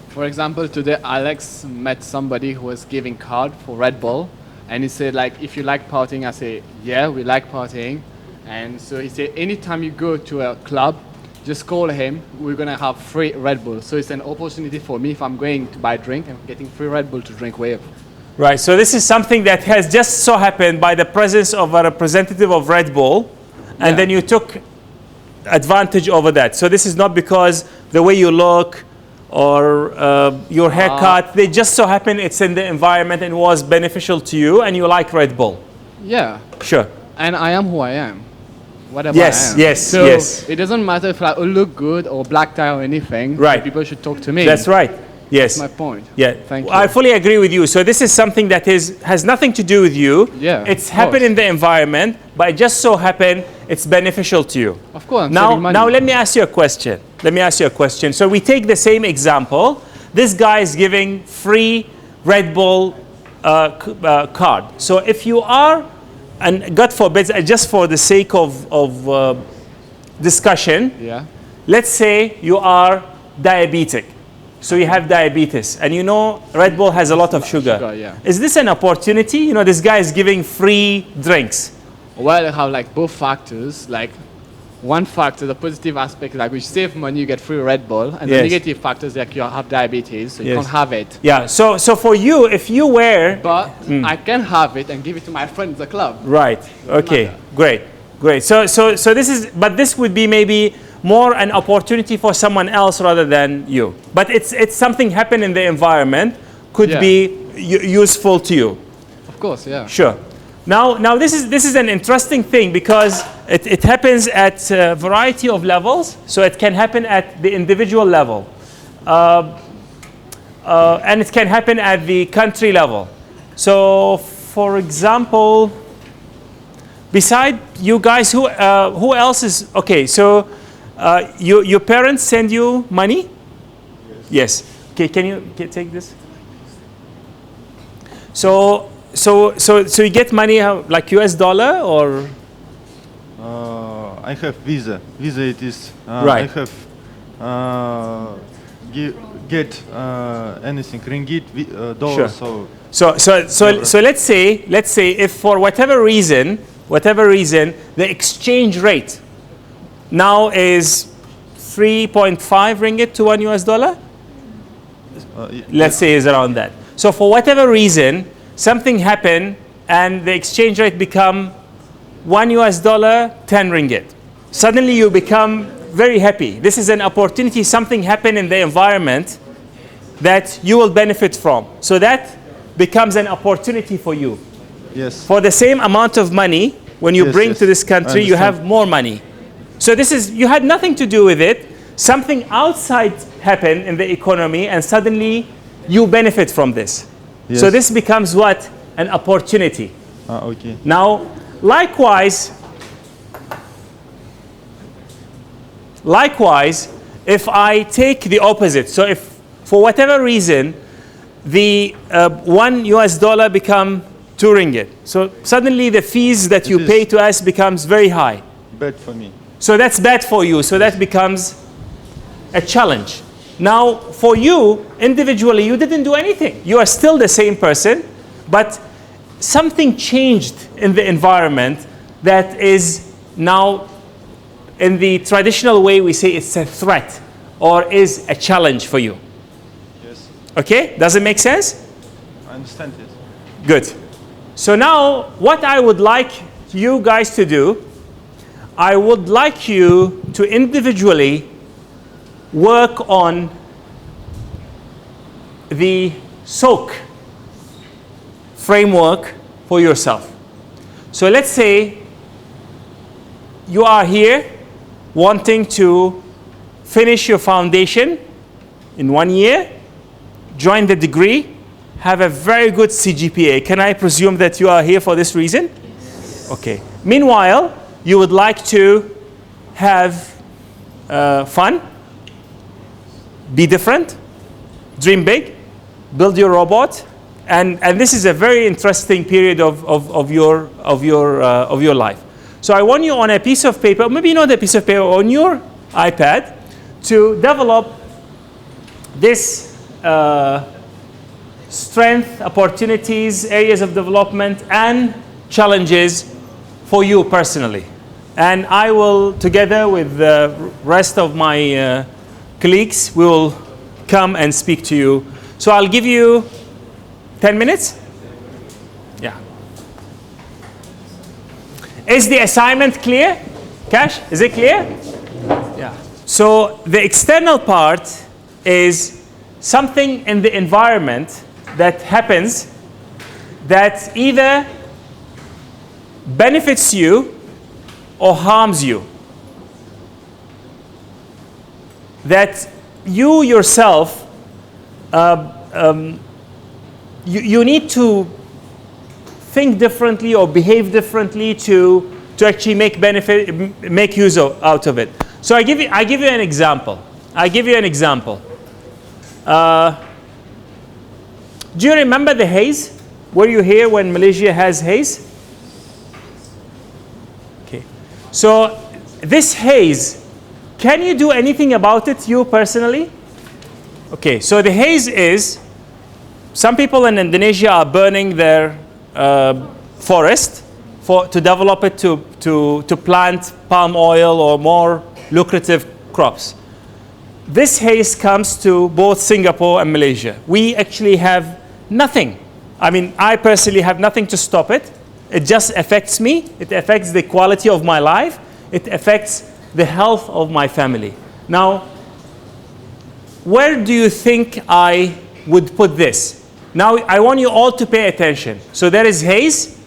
I: For example, today Alex met somebody who was giving card for Red Bull, and he said like, if you like partying, I say, yeah, we like partying. And so he said, anytime you go to a club, just call him, we're gonna have free Red Bull. So it's an opportunity for me if I'm going to buy a drink, I'm getting free Red Bull to drink with.
A: Right, so this is something that has just so happened by the presence of a representative of Red Bull, and then you took advantage over that. So this is not because the way you look or your haircut, they just so happen it's in the environment and was beneficial to you and you like Red Bull.
I: Yeah.
A: Sure.
I: And I am who I am. Whatever
A: Yes,
I: I am.
A: yes,
I: so
A: yes.
I: it doesn't matter if I look good or black tie or anything.
A: Right.
I: People should talk to me.
A: That's right. Yes.
I: That's my point.
A: Yeah.
I: Thank you.
A: I fully agree with you. So this is something that has nothing to do with you.
I: Yeah,
A: It's
I: of
A: happened
I: course.
A: in the environment, but it just so happened it's beneficial to you.
I: Of course, I'm
A: Now,
I: saving money.
A: now let me ask you a question. So we take the same example. This guy is giving free Red Bull card. So if you are, and God forbid, just for the sake of discussion,
I: Yeah.
A: let's say you are diabetic. So you have diabetes, and you know Red Bull has a lot of sugar.
I: Sugar, yeah.
A: Is this an opportunity? You know, this guy is giving free drinks.
I: Well, I have like both factors. Like one factor, the positive aspect, like you save money, you get free Red Bull, and the
A: Yes.
I: negative factors like you have diabetes, so you
A: Yes.
I: can't have it.
A: Yeah. So for you, if you were
I: But I can have it and give it to my friend at the club.
A: right, okay,
I: matter.
A: great. So this is, but this would be maybe more an opportunity for someone else rather than you. But it's something happened in the environment, could
I: Yeah.
A: be useful to you.
I: Of course, yeah.
A: Sure. Now this is an interesting thing because it happens at a variety of levels. So it can happen at the individual level, and it can happen at the country level. So, for example, beside you guys, who else is okay? So, your parents send you money? Yes. Okay. Can you take this? So you get money like US dollar or?
J: I have Visa. Visa it is.
A: Right.
J: I have get anything ringgit, dollar.
A: Sure. So let's say if for whatever reason the exchange rate now is 3.5 ringgit to 1 US dollar. Let's say is around that. So for whatever reason something happened and the exchange rate become 1 US dollar, 10 ringgit. Suddenly you become very happy. This is an opportunity. Something happened in the environment that you will benefit from. So that becomes an opportunity for you.
J: Yes.
A: For the same amount of money, when you bring to this country, you have more money. So this is, you had nothing to do with it. Something outside happened in the economy and suddenly you benefit from this.
J: Yes.
A: So this becomes what? An opportunity.
J: Okay.
A: Now, likewise, if I take the opposite, so if for whatever reason the 1 US dollar become 2 ringgit, so suddenly the fees that you pay to us becomes very high.
J: Bad for me.
A: So that's bad for you. So that becomes a challenge. Now, for you individually, you didn't do anything. You are still the same person, but something changed in the environment that is now, in the traditional way, we say it's a threat or is a challenge for you.
J: Yes.
A: Okay? Does it make sense?
J: I understand it.
A: Good. So now, what I would like you guys to do, I would like you to individually work on the SOAK framework for yourself. So let's say you are here wanting to finish your foundation in 1 year, join the degree, have a very good CGPA. Can I presume that you are here for this reason? Yes. Okay. Meanwhile, you would like to have fun, be different, dream big, build your robot, and this is a very interesting period of your life. So I want you on a piece of paper, maybe not a piece of paper, on your iPad, to develop this strength, opportunities, areas of development, and challenges for you personally. And I will, together with the rest of my colleagues, we will come and speak to you. So I'll give you 10 minutes. Yeah. Is the assignment clear? Cash, is it clear? Yeah. So the external part is something in the environment that happens that either benefits you or harms you. That you yourself, you need to think differently or behave differently to actually make use out of it. So I give you an example. Do you remember the haze? Were you here when Malaysia has haze? Okay. So this haze, can you do anything about it, you personally? Okay, so the haze is, some people in Indonesia are burning their forest to develop it to plant palm oil or more lucrative crops. This haze comes to both Singapore and Malaysia. We actually have nothing. I mean, I personally have nothing to stop it. It just affects me. It affects the quality of my life. It affects the health of my family. Now, where do you think I would put this? Now, I want you all to pay attention. So there is haze.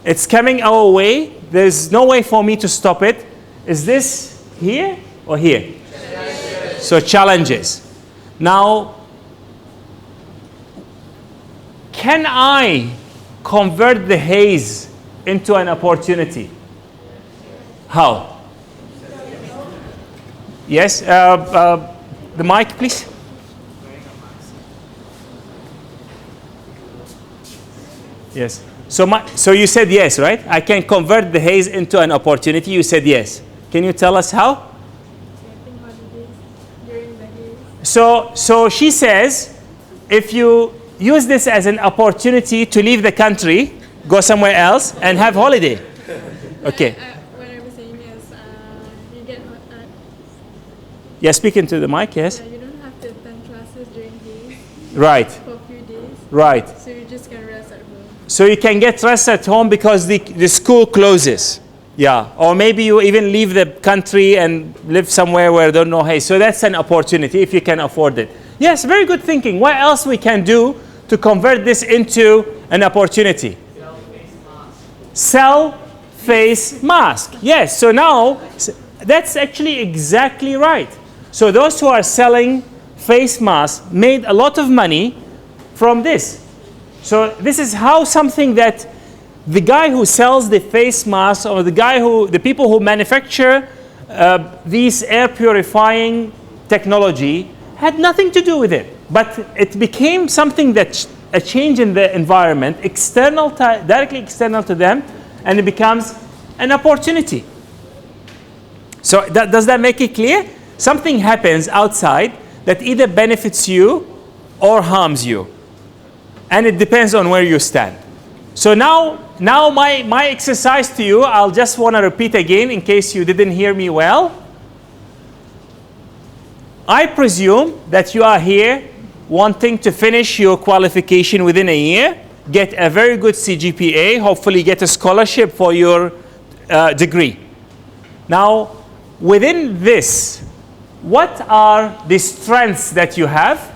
A: It's coming our way. There's no way for me to stop it. Is this here or here? So challenges. Now, can I convert the haze into an opportunity? How? Yes, the mic, please. Yes. So you said yes, right? I can convert the haze into an opportunity. You said yes. Can you tell us how?
K: Getting holidays during the haze.
A: So she says, if you use this as an opportunity to leave the country, go somewhere else, and have holiday. Okay.
K: What I was saying is, you get
A: Yeah, speak into the mic, yes?
K: you don't have to attend classes during haze
A: Right.
K: for a few days.
A: Right.
K: So you just can rest at home.
A: So you can get rest at home because the school closes. Yeah. Or maybe you even leave the country and live somewhere where they don't know haze. So that's an opportunity if you can afford it. Yes, very good thinking. What else we can do to convert this into an opportunity? Sell face mask. Yes. So now that's actually exactly right. So those who are selling face masks made a lot of money from this. So this is how something that the guy who sells the face mask or the people who manufacture these air purifying technology had nothing to do with it. But it became something that a change in the environment, directly external to them, and it becomes an opportunity. So does that make it clear? Something happens outside that either benefits you or harms you. And it depends on where you stand. So now my exercise to you, I'll just want to repeat again in case you didn't hear me well. I presume that you are here wanting to finish your qualification within a year, get a very good CGPA, hopefully get a scholarship for your degree. Now, within this, what are the strengths that you have?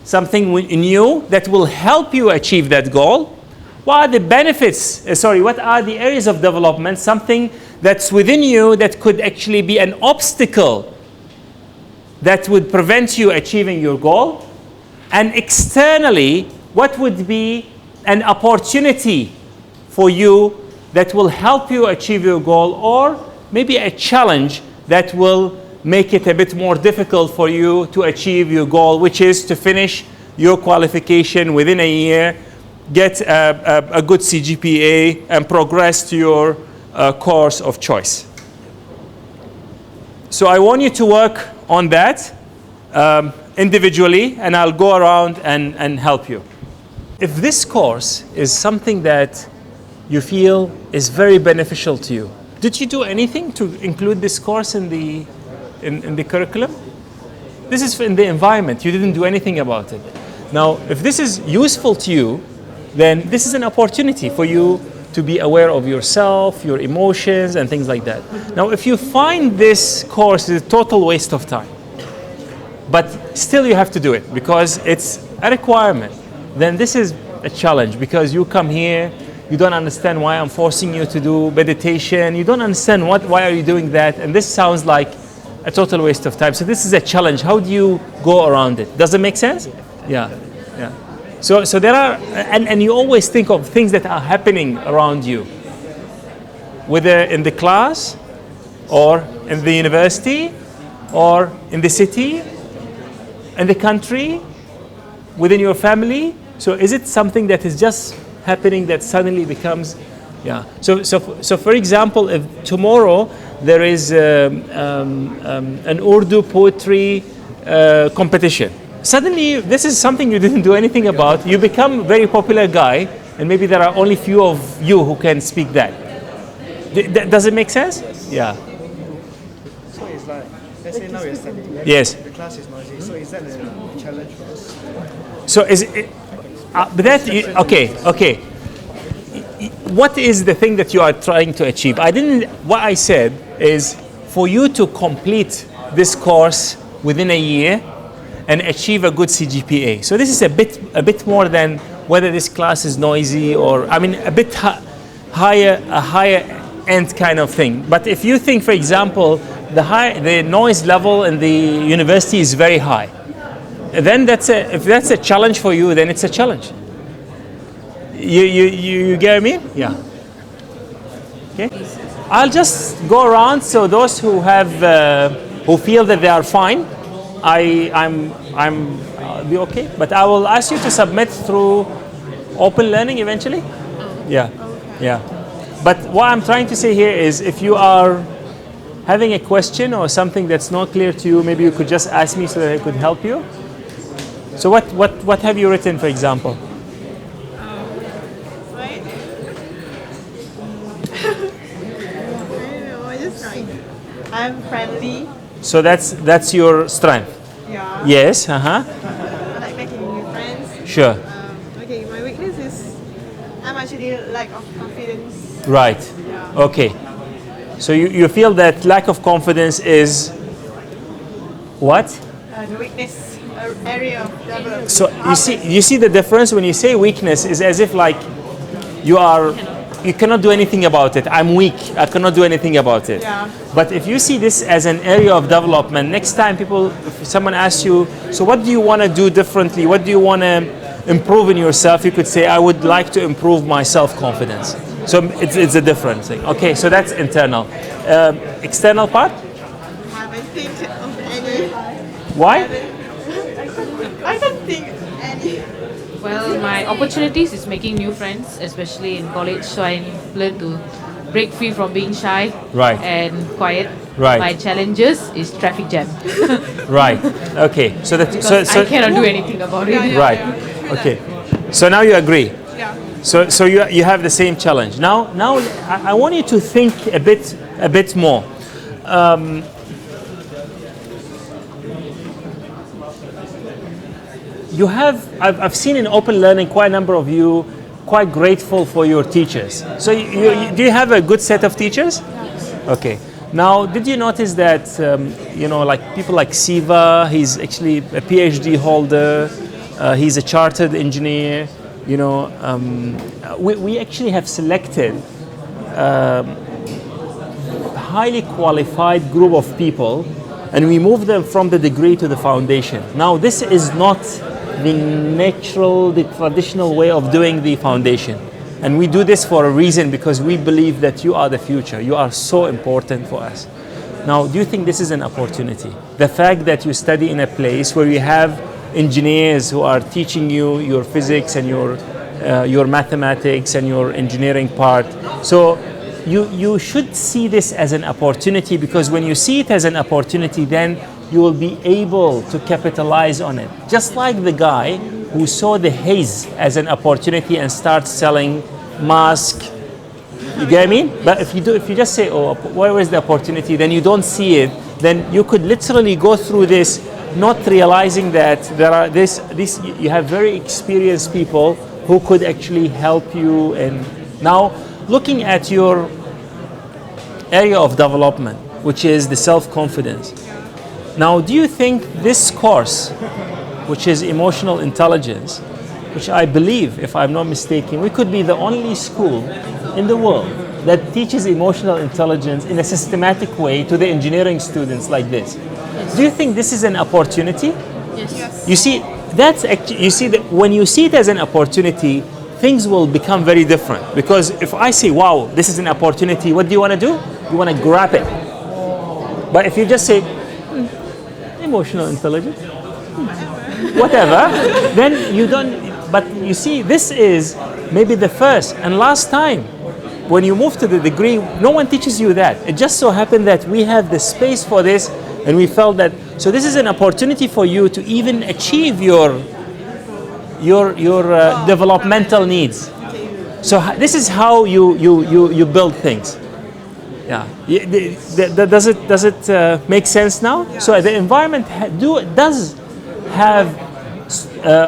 A: Something new that will help you achieve that goal. What are the benefits, what are the areas of development, something that's within you that could actually be an obstacle that would prevent you achieving your goal? And externally, what would be an opportunity for you that will help you achieve your goal, or maybe a challenge that will make it a bit more difficult for you to achieve your goal, which is to finish your qualification within a year, get a good CGPA, and progress to your course of choice. So I want you to work on that individually, and I'll go around and help you. If this course is something that you feel is very beneficial to you, did you do anything to include this course in the curriculum? This is in the environment. You didn't do anything about it. Now, if this is useful to you, then this is an opportunity for you to be aware of yourself, your emotions, and things like that. Now, if you find this course is a total waste of time, but still you have to do it because it's a requirement, then this is a challenge because you come here, you don't understand why I'm forcing you to do meditation, you don't understand why are you doing that, and this sounds like a total waste of time. So this is a challenge. How do you go around it? Does it make sense? Yeah. So there are, and you always think of things that are happening around you, whether in the class, or in the university, or in the city, in the country, within your family. So is it something that is just happening that suddenly becomes, yeah. So for example, if tomorrow there is an Urdu poetry competition, suddenly this is something you didn't do anything about. You become a very popular guy, and maybe there are only few of you who can speak that. Does it make sense? Yeah.
L: So it's like, let's say now we're studying.
A: Yes.
L: The class is noisy. So is that a challenge for us?
A: So is it? But that okay. What is the thing that you are trying to achieve? What I said is for you to complete this course within a year and achieve a good CGPA. So this is a bit more than whether this class is noisy or, a bit higher end kind of thing. But if you think, for example, the noise level in the university is very high, then if that's a challenge for you, then it's a challenge. You get me? Yeah. Okay. I'll just go around. So those who who feel that they are fine, I'll be okay. But I will ask you to submit through open learning eventually. Yeah, yeah. But what I'm trying to say here is, if you are having a question or something that's not clear to you, maybe you could just ask me so that I could help you. So what have you written, for example?
K: Right? I don't know, I just write. I'm friendly.
A: So that's your strength.
K: Yeah.
A: Yes.
K: I like making new friends.
A: Sure.
K: Okay, my weakness is I'm actually lack of confidence.
A: Right.
K: Yeah.
A: Okay. So you feel that lack of confidence is what?
K: The weakness area of development.
A: So you see the difference when you say weakness is as if like you cannot do anything about it. I'm weak. I cannot do anything about it.
K: Yeah.
A: But if you see this as an area of development, next time if someone asks you, so what do you want to do differently? What do you want to improve in yourself? You could say, I would like to improve my self-confidence. So it's a different thing. Okay, so that's internal. External part?
K: Haven't think of any.
A: Why?
K: I can't think any.
M: Well, my opportunities is making new friends, especially in college. So I learn to break free from being shy and quiet.
A: Right.
M: My challenges is traffic jam.
A: Right. Okay. So that
M: I cannot do anything about it.
A: Right. Okay. So now you agree.
K: Yeah.
A: So you have the same challenge. Now I want you to think a bit more. I've seen in open learning quite a number of you quite grateful for your teachers. So do you have a good set of teachers?
K: Yes.
A: Okay. Now, did you notice that like people like Siva, he's actually a PhD holder, he's a chartered engineer. We actually have selected a highly qualified group of people, and we move them from the degree to the foundation. Now, this is not the traditional way of doing the foundation. And we do this for a reason, because we believe that you are the future. You are so important for us. Now, do you think this is an opportunity? The fact that you study in a place where you have engineers who are teaching you your physics and your mathematics and your engineering part. So you should see this as an opportunity, because when you see it as an opportunity, then you will be able to capitalize on it. Just like the guy who saw the haze as an opportunity and starts selling masks. You get what I mean? But if you just say, oh, where is the opportunity, then you don't see it, then you could literally go through this not realizing that there are you have very experienced people who could actually help you. And now looking at your area of development, which is the self-confidence. Now, do you think this course, which is emotional intelligence, which I believe, if I'm not mistaken, we could be the only school in the world that teaches emotional intelligence in a systematic way to the engineering students like this? Yes. Do you think this is an opportunity?
K: Yes.
A: You see, that when you see it as an opportunity, things will become very different. Because if I say, wow, this is an opportunity, what do you want to do? You want to grab it. But if you just say, emotional intelligence, whatever, then you don't. But you see, this is maybe the first and last time when you move to the degree, no one teaches you that. It just so happened that we have the space for this, and we felt that, so this is an opportunity for you to even achieve your developmental needs. So this is how you build things. Yeah. Does it make sense now? Yeah. So the environment does have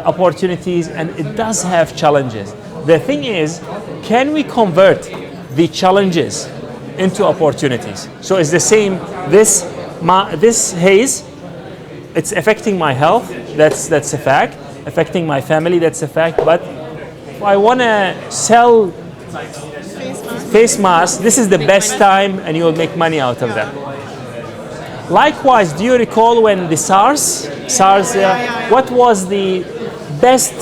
A: opportunities, and it does have challenges. The thing is, can we convert the challenges into opportunities? So it's the same. This haze, it's affecting my health. That's a fact. Affecting my family. That's a fact. But if I want to sell face mask, this is the best time, and you will make money out of that. Likewise, do you recall when the SARS, what was the best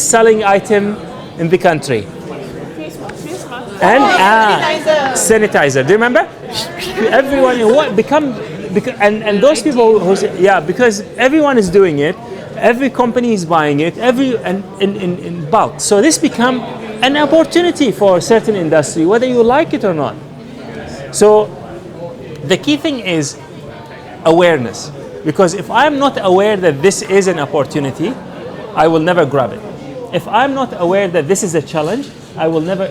A: selling item in the country? And sanitizer. Do you remember? Everyone, and those people who say, yeah, because everyone is doing it, every company is buying it, in bulk. So this become an opportunity for a certain industry, whether you like it or not. So the key thing is awareness, because if I'm not aware that this is an opportunity, I will never grab it. If I'm not aware that this is a challenge, I will never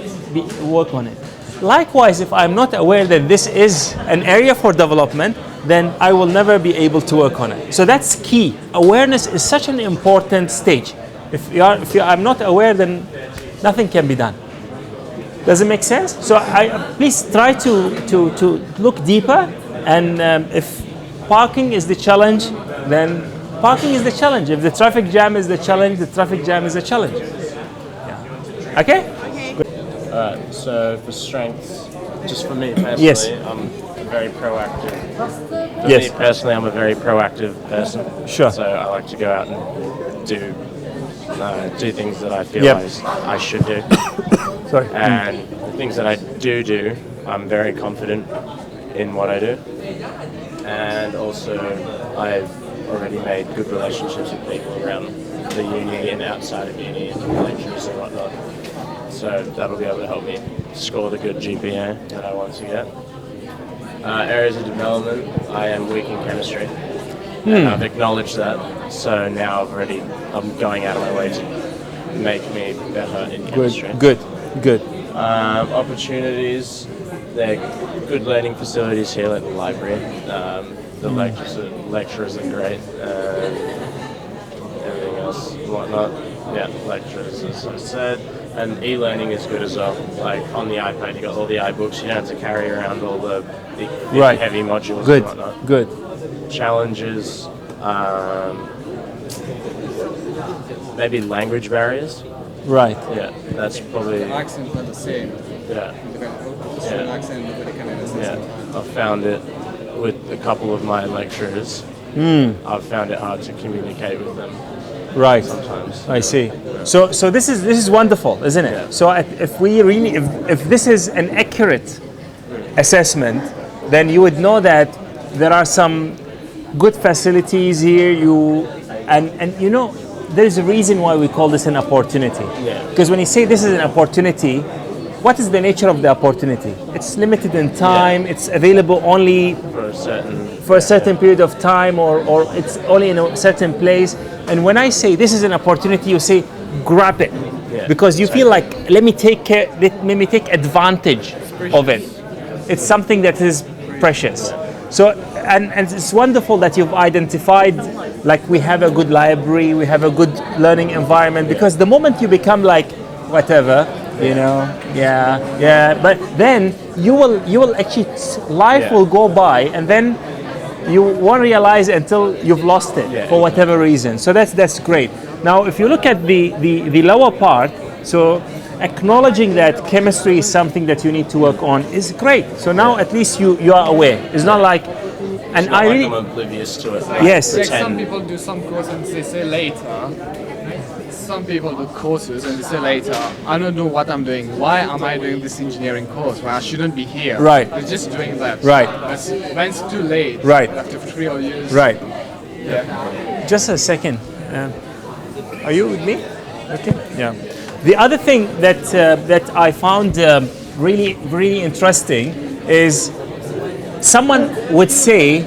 A: work on it. Likewise, if I'm not aware that this is an area for development, then I will never be able to work on it. So that's key. Awareness is such an important stage. If I'm not aware, then nothing can be done. Does it make sense? So please try to look deeper, and if parking is the challenge, then parking is the challenge. If the traffic jam is the challenge, the traffic jam is a challenge. Yeah. Okay?
F: Alright, so for strengths, just for me personally,
A: yes.
F: I'm very proactive. For
A: yes.
F: me personally, I'm a very proactive person.
A: Sure.
F: So I like to go out and do things that I feel
A: yep.
F: I should do.
A: Sorry.
F: And the things that I do, I'm very confident in what I do. And also, I've already made good relationships with people around the uni and outside of uni and lecturers and whatnot. So that'll be able to help me score the good GPA that I want to get. Areas of development, I am weak in chemistry. And I've acknowledged that. So now I'm going out of my way to make me better in chemistry.
A: Good.
F: Opportunities, they're good learning facilities here at the library. The lecturers are great. Everything else and whatnot. Yeah, lecturers, as I said. And e-learning is good as well. Like on the iPad, you got all the iBooks. You don't have to carry around all the big heavy modules and whatnot.
A: Good.
F: Challenges, maybe language barriers.
A: Right.
F: Yeah, that's probably.
I: Accents are the same.
F: Yeah.
I: Yeah.
F: I've found it with a couple of my lecturers. I've found it hard to communicate with them.
A: Right.
F: Sometimes.
A: I see. So this is wonderful, isn't it? Yeah. So if this is an accurate assessment, then you would know that there are some good facilities here. And you know, there's a reason why we call this an opportunity.
F: Yeah.
A: Because when you say this is an opportunity, what is the nature of the opportunity? It's limited in time. Yeah. It's available only for a certain period of time, or it's only in a certain place. And when I say this is an opportunity, you say grab it, because you feel like let me take advantage of it. It's something that is precious. So and it's wonderful that you've identified, like, we have a good library, we have a good learning environment, because the moment you become like whatever, you know, but then you will actually, life will go by, and then you won't realize until you've lost it for whatever reason. So that's great. Now, if you look at the lower part, so acknowledging that chemistry is something that you need to work on is great. So now at least you are aware. It's not like, and I really,
F: I'm oblivious to it.
A: Yes.
I: Like some people do some course and they say later. Some people do courses and they say later, I don't know what I'm doing. Why am I doing this engineering course when I shouldn't be here?
A: Right.
I: They're just doing that.
A: Right.
I: But when it's too late.
A: Right.
I: After 3 or years.
A: Right.
I: Yeah.
A: Just a second. Are you with me? Okay. Yeah. The other thing that I found really interesting is someone would say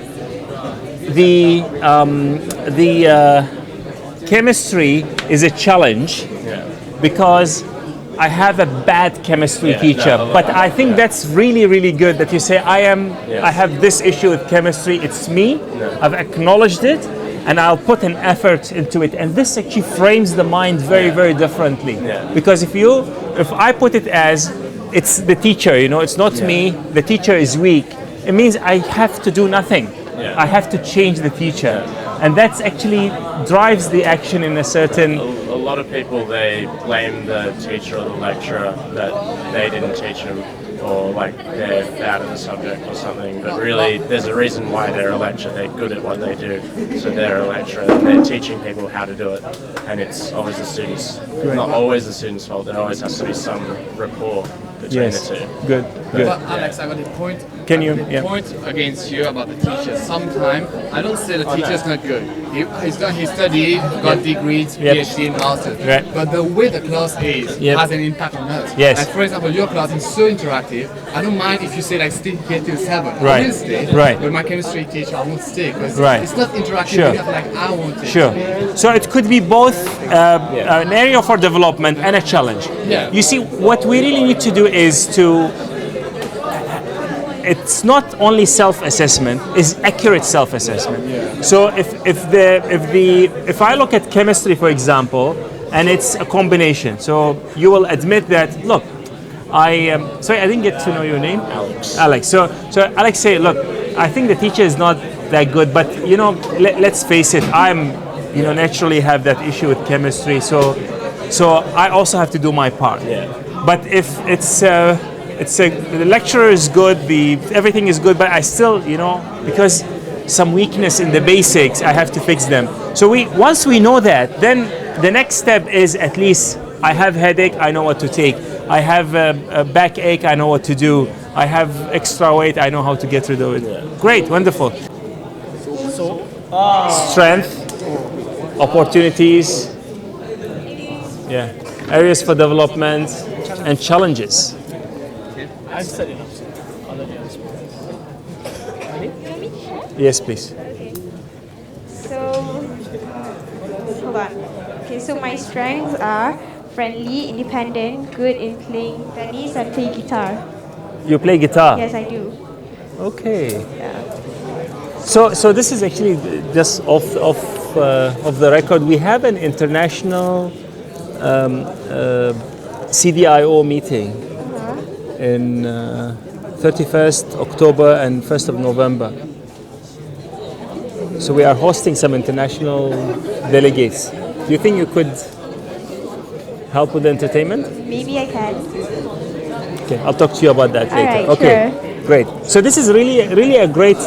A: the chemistry is a challenge because I have a bad chemistry teacher. But I think that's really good that you say I have this issue with chemistry. It's me. I've acknowledged it, and I'll put an effort into it. And this actually frames the mind very differently. Because if I put it as it's the teacher, you know, it's not me. The teacher is weak. It means I have to do nothing. I have to change the teacher. And that's actually drives the action in a certain...
F: A lot of people, they blame the teacher or the lecturer that they didn't teach them, or like they're out of the subject or something. But really, there's a reason why they're a lecturer. They're good at what they do. So they're a lecturer. They're teaching people how to do it. And it's always the students. Not always the student's fault. There always has to be some rapport between the two.
A: Good.
I: But Alex, I got a point.
A: can you?
I: The
A: Yeah.
I: point against you about the teacher. Sometimes I don't say the teacher's not good. He's done his study, got degrees,
A: Yep.
I: PhD, and masters.
A: Right.
I: But the way the class is
A: Yep.
I: has an impact on us.
A: Yes.
I: Like for example, your class is so interactive. I don't mind if you say like stay here till 7.
A: Right.
I: I will stay.
A: Right.
I: But my chemistry teacher, I won't stay because
A: Right.
I: it's not interactive
A: Sure.
I: enough like I want it.
A: Sure. So it could be both an area for development and a challenge.
I: Yeah.
A: You see, what we really need to do is to. It's not only self-assessment; it's accurate self-assessment. So if I look at chemistry, for example, and it's a combination. So you will admit that. Look, sorry, I didn't get to know your name. Alex. So Alex say, look, I think the teacher is not that good, but you know, let's face it, naturally have that issue with chemistry, so I also have to do my part. Yeah. But if the lecturer is good, everything is good, but I still, because some weakness in the basics, I have to fix them. So once we know that, then the next step is at least I have headache, I know what to take. I have a backache, I know what to do. I have extra weight, I know how to get rid of it. Yeah. Great, wonderful. Strength, opportunities, areas for development, and challenges.
L: I've set it up.
A: Yes, please.
N: Okay. So, hold on. Okay, so my strengths are friendly, independent, good in playing tennis, and play guitar.
A: You play guitar?
N: Yes, I do.
A: Okay.
N: Yeah.
A: So this is actually just off the record. We have an international CDIO meeting in 31st October and 1st of November. So we are hosting some international delegates. Do you think you could help with the entertainment?
N: Maybe I can.
A: Okay, I'll talk to you about that later.
N: Alright,
A: okay,
N: sure.
A: Great. So this is really a great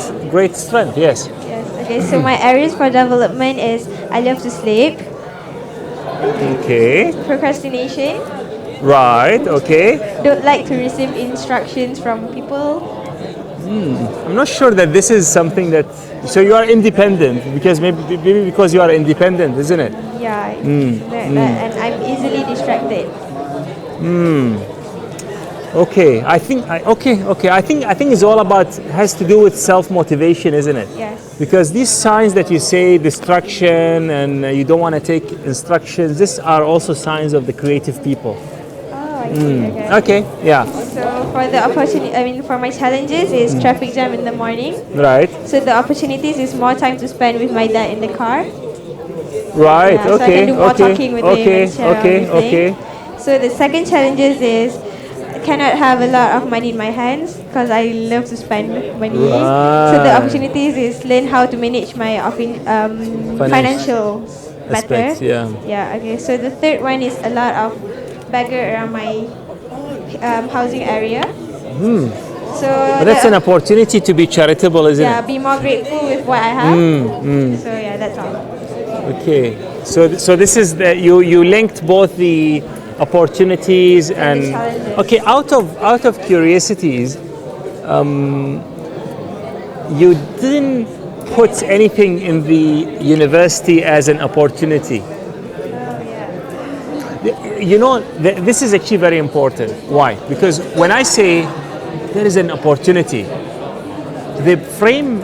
A: strength. Yes.
N: Yes. Okay. So my areas for development is I love to sleep.
A: Okay.
N: Procrastination.
A: Right. Okay.
N: Don't like to receive instructions from people.
A: I'm not sure that this is something that. So you are independent because maybe because you are independent, isn't it?
N: Yeah. And I'm easily distracted.
A: Okay. I think it's all about has to do with self-motivation, isn't it?
N: Yes.
A: Because these signs that you say distraction and you don't want to take instructions, these are also signs of the creative people.
N: Oh, I see.
A: Okay. Yeah.
N: So for the opportunity, for my challenges is traffic jam in the morning.
A: Right.
N: So the opportunities is more time to spend with my dad in the car.
A: Right.
N: Yeah, so I can do more talking with him and share everything. So the second challenges is I cannot have a lot of money in my hands because I love to spend money. So the opportunities is learn how to manage my financial better.
A: Aspects, yeah.
N: Yeah. Okay. So the third one is a lot of beggar around my housing area. So
A: But that's an opportunity to be charitable, isn't
N: yeah,
A: it?
N: be more grateful with what I have. So yeah, that's all.
A: Okay. So this is you linked both the opportunities and
N: the challenges.
A: okay. Out of curiosities, you didn't put anything in the university as an opportunity. You know, this is actually very important. Why? Because when I say there is an opportunity, the frame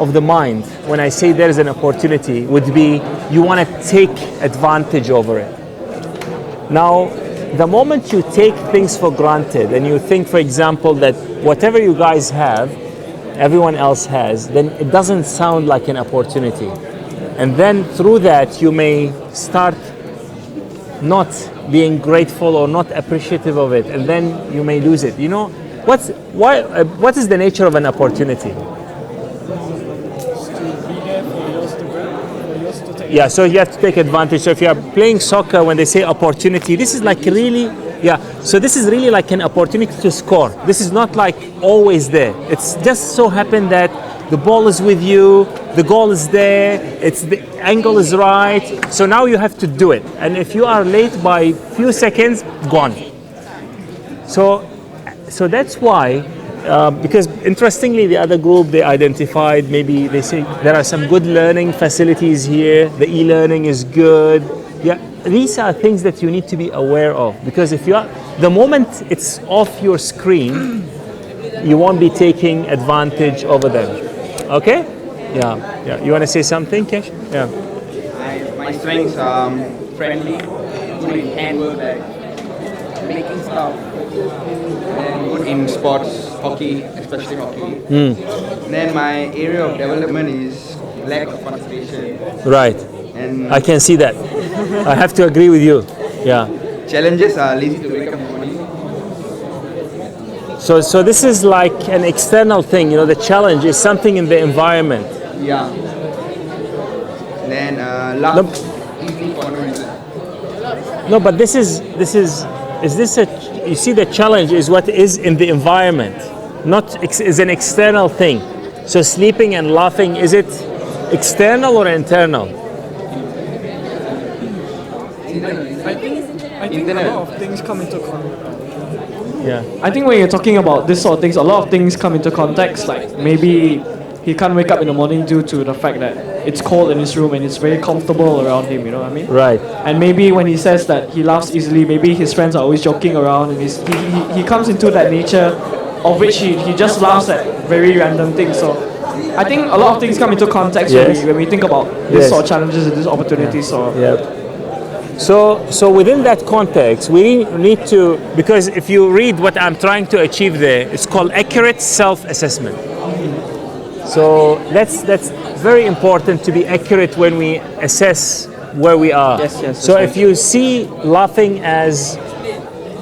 A: of the mind, when I say there is an opportunity, would be you want to take advantage over it. Now, the moment you take things for granted and you think, for example, that whatever you guys have, everyone else has, then it doesn't sound like an opportunity. And then through that, you may start not being grateful or not appreciative of it, and then you may lose it. You know, what is the nature of an opportunity? Yeah, so you have to take advantage. So if you are playing soccer, when they say opportunity, this is like really, so this is really like an opportunity to score. This is not like always there. It's just so happened that the ball is with you, the goal is there, the angle is right, so now you have to do it. And if you are late by few seconds, gone. So so that's why, because interestingly, the other group, they identified, maybe they say there are some good learning facilities here, the e-learning is good. Yeah, these are things that you need to be aware of, because if you are, the moment it's off your screen, you won't be taking advantage over them. Okay? Yeah. You want to say something, Kesh? Yeah.
O: My strengths are friendly, good in handwork, like making stuff, and good in sports, hockey, especially hockey. Then my area of development is lack of concentration.
A: Right.
O: And
A: I can see that. I have to agree with you. Yeah.
O: challenges are lazy to wake up in the morning.
A: So this is like an external thing, you know, the challenge is something in the environment.
O: Yeah. Then love easy for no reason.
A: No, but this is this a, you see the challenge is what is in the environment, not is an external thing. So sleeping and laughing, is it external or internal?
D: I think a lot of things come into context.
A: Yeah.
D: I think when you're talking about this sort of things, a lot of things come into context. Like maybe he can't wake up in the morning due to the fact that it's cold in his room and it's very comfortable around him. You know what I mean?
A: Right.
D: And maybe when he says that he laughs easily, maybe his friends are always joking around, and he comes into that nature of which he just laughs at very random things. So I think a lot of things come into context when we think about this sort of challenges and these opportunities.
A: So within that context, we need to, because if you read what I'm trying to achieve there, it's called accurate self-assessment. So that's very important to be accurate when we assess where we are. So if you see laughing as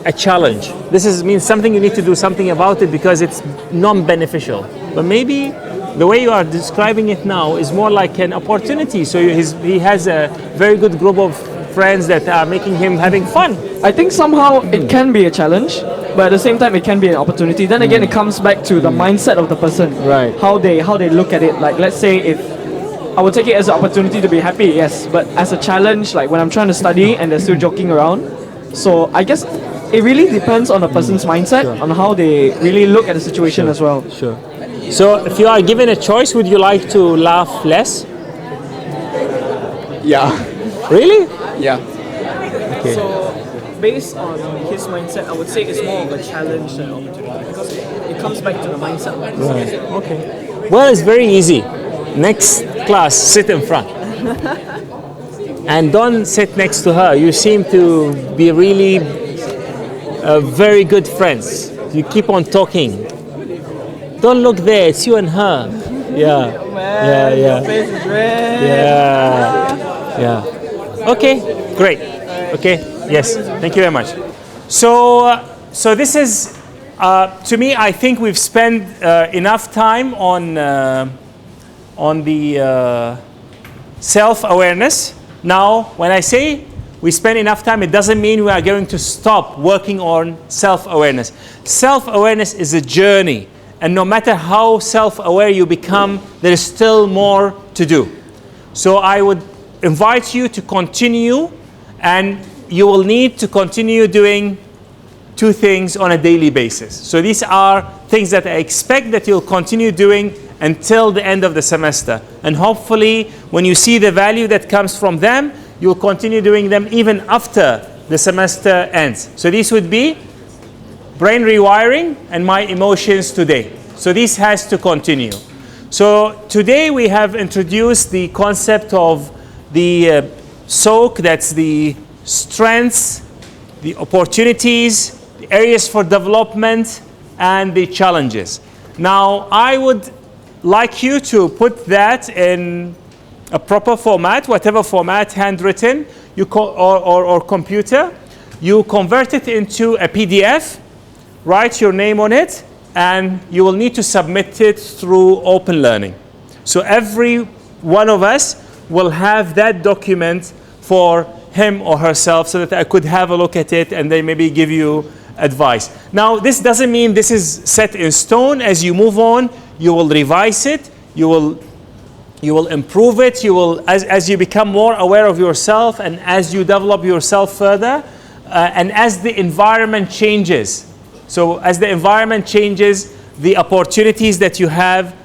A: a challenge, this means something you need to do something about it because it's non-beneficial. But maybe the way you are describing it now is more like an opportunity. So he has a very good group of friends that are making him having fun.
D: I think somehow it can be a challenge, but at the same time it can be an opportunity. Then again, it comes back to the mindset of the person,
A: right?
D: How they look at it. Like, let's say if I would take it as an opportunity to be happy, yes, but as a challenge, like when I'm trying to study and they're still joking around. So I guess it really depends on the person's mindset, on how they really look at the situation as well.
A: Sure. So if you are given a choice, would you like to laugh less?
O: Yeah.
A: Really?
O: Yeah.
A: Okay.
D: So based on his mindset, I would say it's more of a challenge than an opportunity because it comes back to the mindset.
A: Right. Okay. Well, it's very easy. Next class, sit in front. And don't sit next to her. You seem to be really very good friends. You keep on talking. Don't look there. It's you and her. Yeah.
L: Man,
A: yeah.
L: your face is red.
A: Yeah. Okay. Great. Okay. Yes. Thank you very much. So this is, to me, I think we've spent enough time on the self-awareness. Now, when I say we spend enough time, it doesn't mean we are going to stop working on self-awareness. Self-awareness is a journey. And no matter how self-aware you become, there is still more to do. So I would invite you to continue, and you will need to continue doing two things on a daily basis. So these are things that I expect that you'll continue doing until the end of the semester. And hopefully, when you see the value that comes from them, you'll continue doing them even after the semester ends. So these would be brain rewiring and my emotions today. So this has to continue. So today we have introduced the concept of the SOAK, that's the strengths, the opportunities, the areas for development, and the challenges. Now, I would like you to put that in a proper format, whatever format, handwritten or computer. You convert it into a PDF, write your name on it, and you will need to submit it through Open Learning. So every one of us will have that document for him or herself so that I could have a look at it and then maybe give you advice. Now, this doesn't mean this is set in stone. As you move on, you will revise it, you will improve it, you will, as you become more aware of yourself and as you develop yourself further, and as the environment changes. So as the environment changes, the opportunities that you have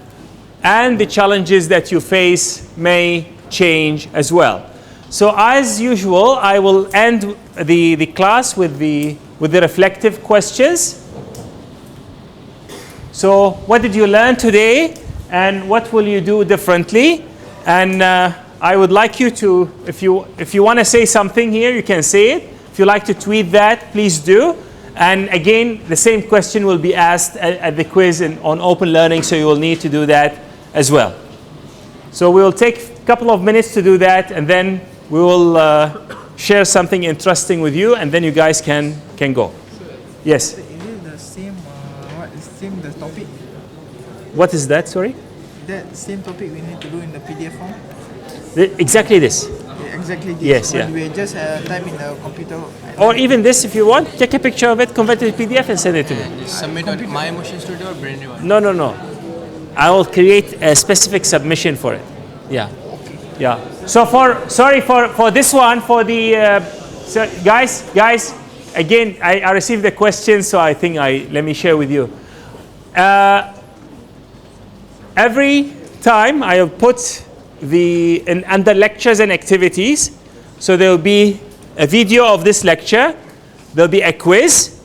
A: and the challenges that you face may change as well. So as usual, I will end the class with the reflective questions. So what did you learn today, and what will you do differently? And I would like you to, if you want to say something here, you can say it. If you like to tweet that, please do. And again, the same question will be asked at the quiz on open learning, so you will need to do that as well. So we will take a couple of minutes to do that, and then we will share something interesting with you, and then you guys can go. Yes?
L: Is it the same, the topic?
A: What is that, sorry?
L: That same topic we need to do in the PDF form?
A: Exactly this.
L: Exactly this.
A: Yes,
L: when
A: yeah.
L: we just type in the computer.
A: Or even this, if you want, take a picture of it, convert it to PDF, and send it to me.
P: Submit on My Emotion Studio or Brain Rewind?
A: No. I will create a specific submission for it. Yeah. Yeah. So sorry for this one, for the so guys. Again, I received the question, so I think let me share with you. Every time I have put under lectures and activities, so there will be a video of this lecture, there'll be a quiz,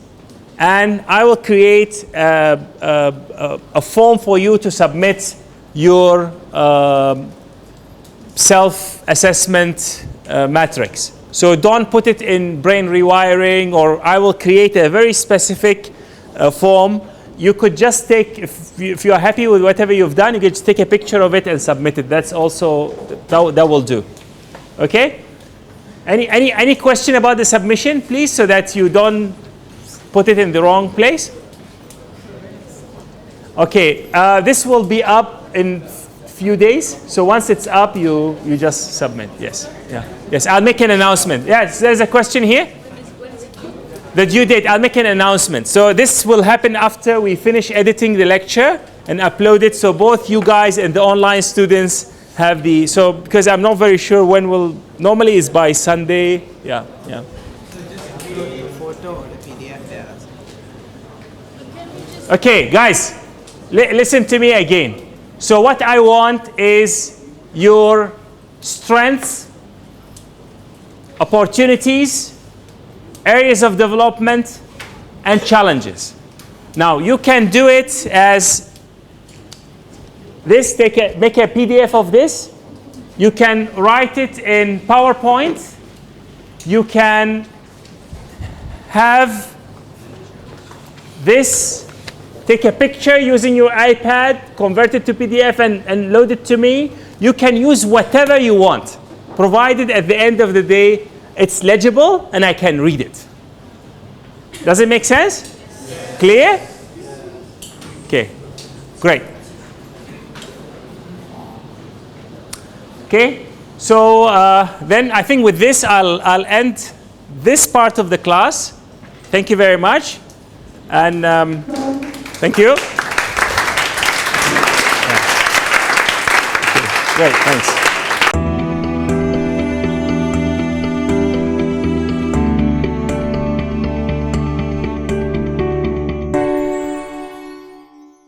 A: and I will create a form for you to submit your self-assessment matrix. So don't put it in brain rewiring, or I will create a very specific form. You could just take, if you are happy with whatever you've done, you can just take a picture of it and submit it. That's also, that will do. Okay? Any question about the submission, please, so that you don't put it in the wrong place? Okay, this will be up in few days. So once it's up, you just submit. Yes. Yeah. Yes, I'll make an announcement. Yes, there's a question here. The due date, I'll make an announcement. So this will happen after we finish editing the lecture and upload it. So both you guys and the online students have because I'm not very sure when normally it's by Sunday. Yeah.
G: So just upload the photo or the PDF there.
A: Okay, guys, listen to me again. So what I want is your strengths, opportunities, areas of development, and challenges. Now, you can do it as this, make a PDF of this. You can write it in PowerPoint. You can have this, take a picture using your iPad, convert it to PDF and load it to me. You can use whatever you want, provided at the end of the day, it's legible and I can read it. Does it make sense? Clear? Okay, great. Okay, so then I think with this I'll end this part of the class. Thank you very much, and thank you. Yeah. Okay. Great, thanks.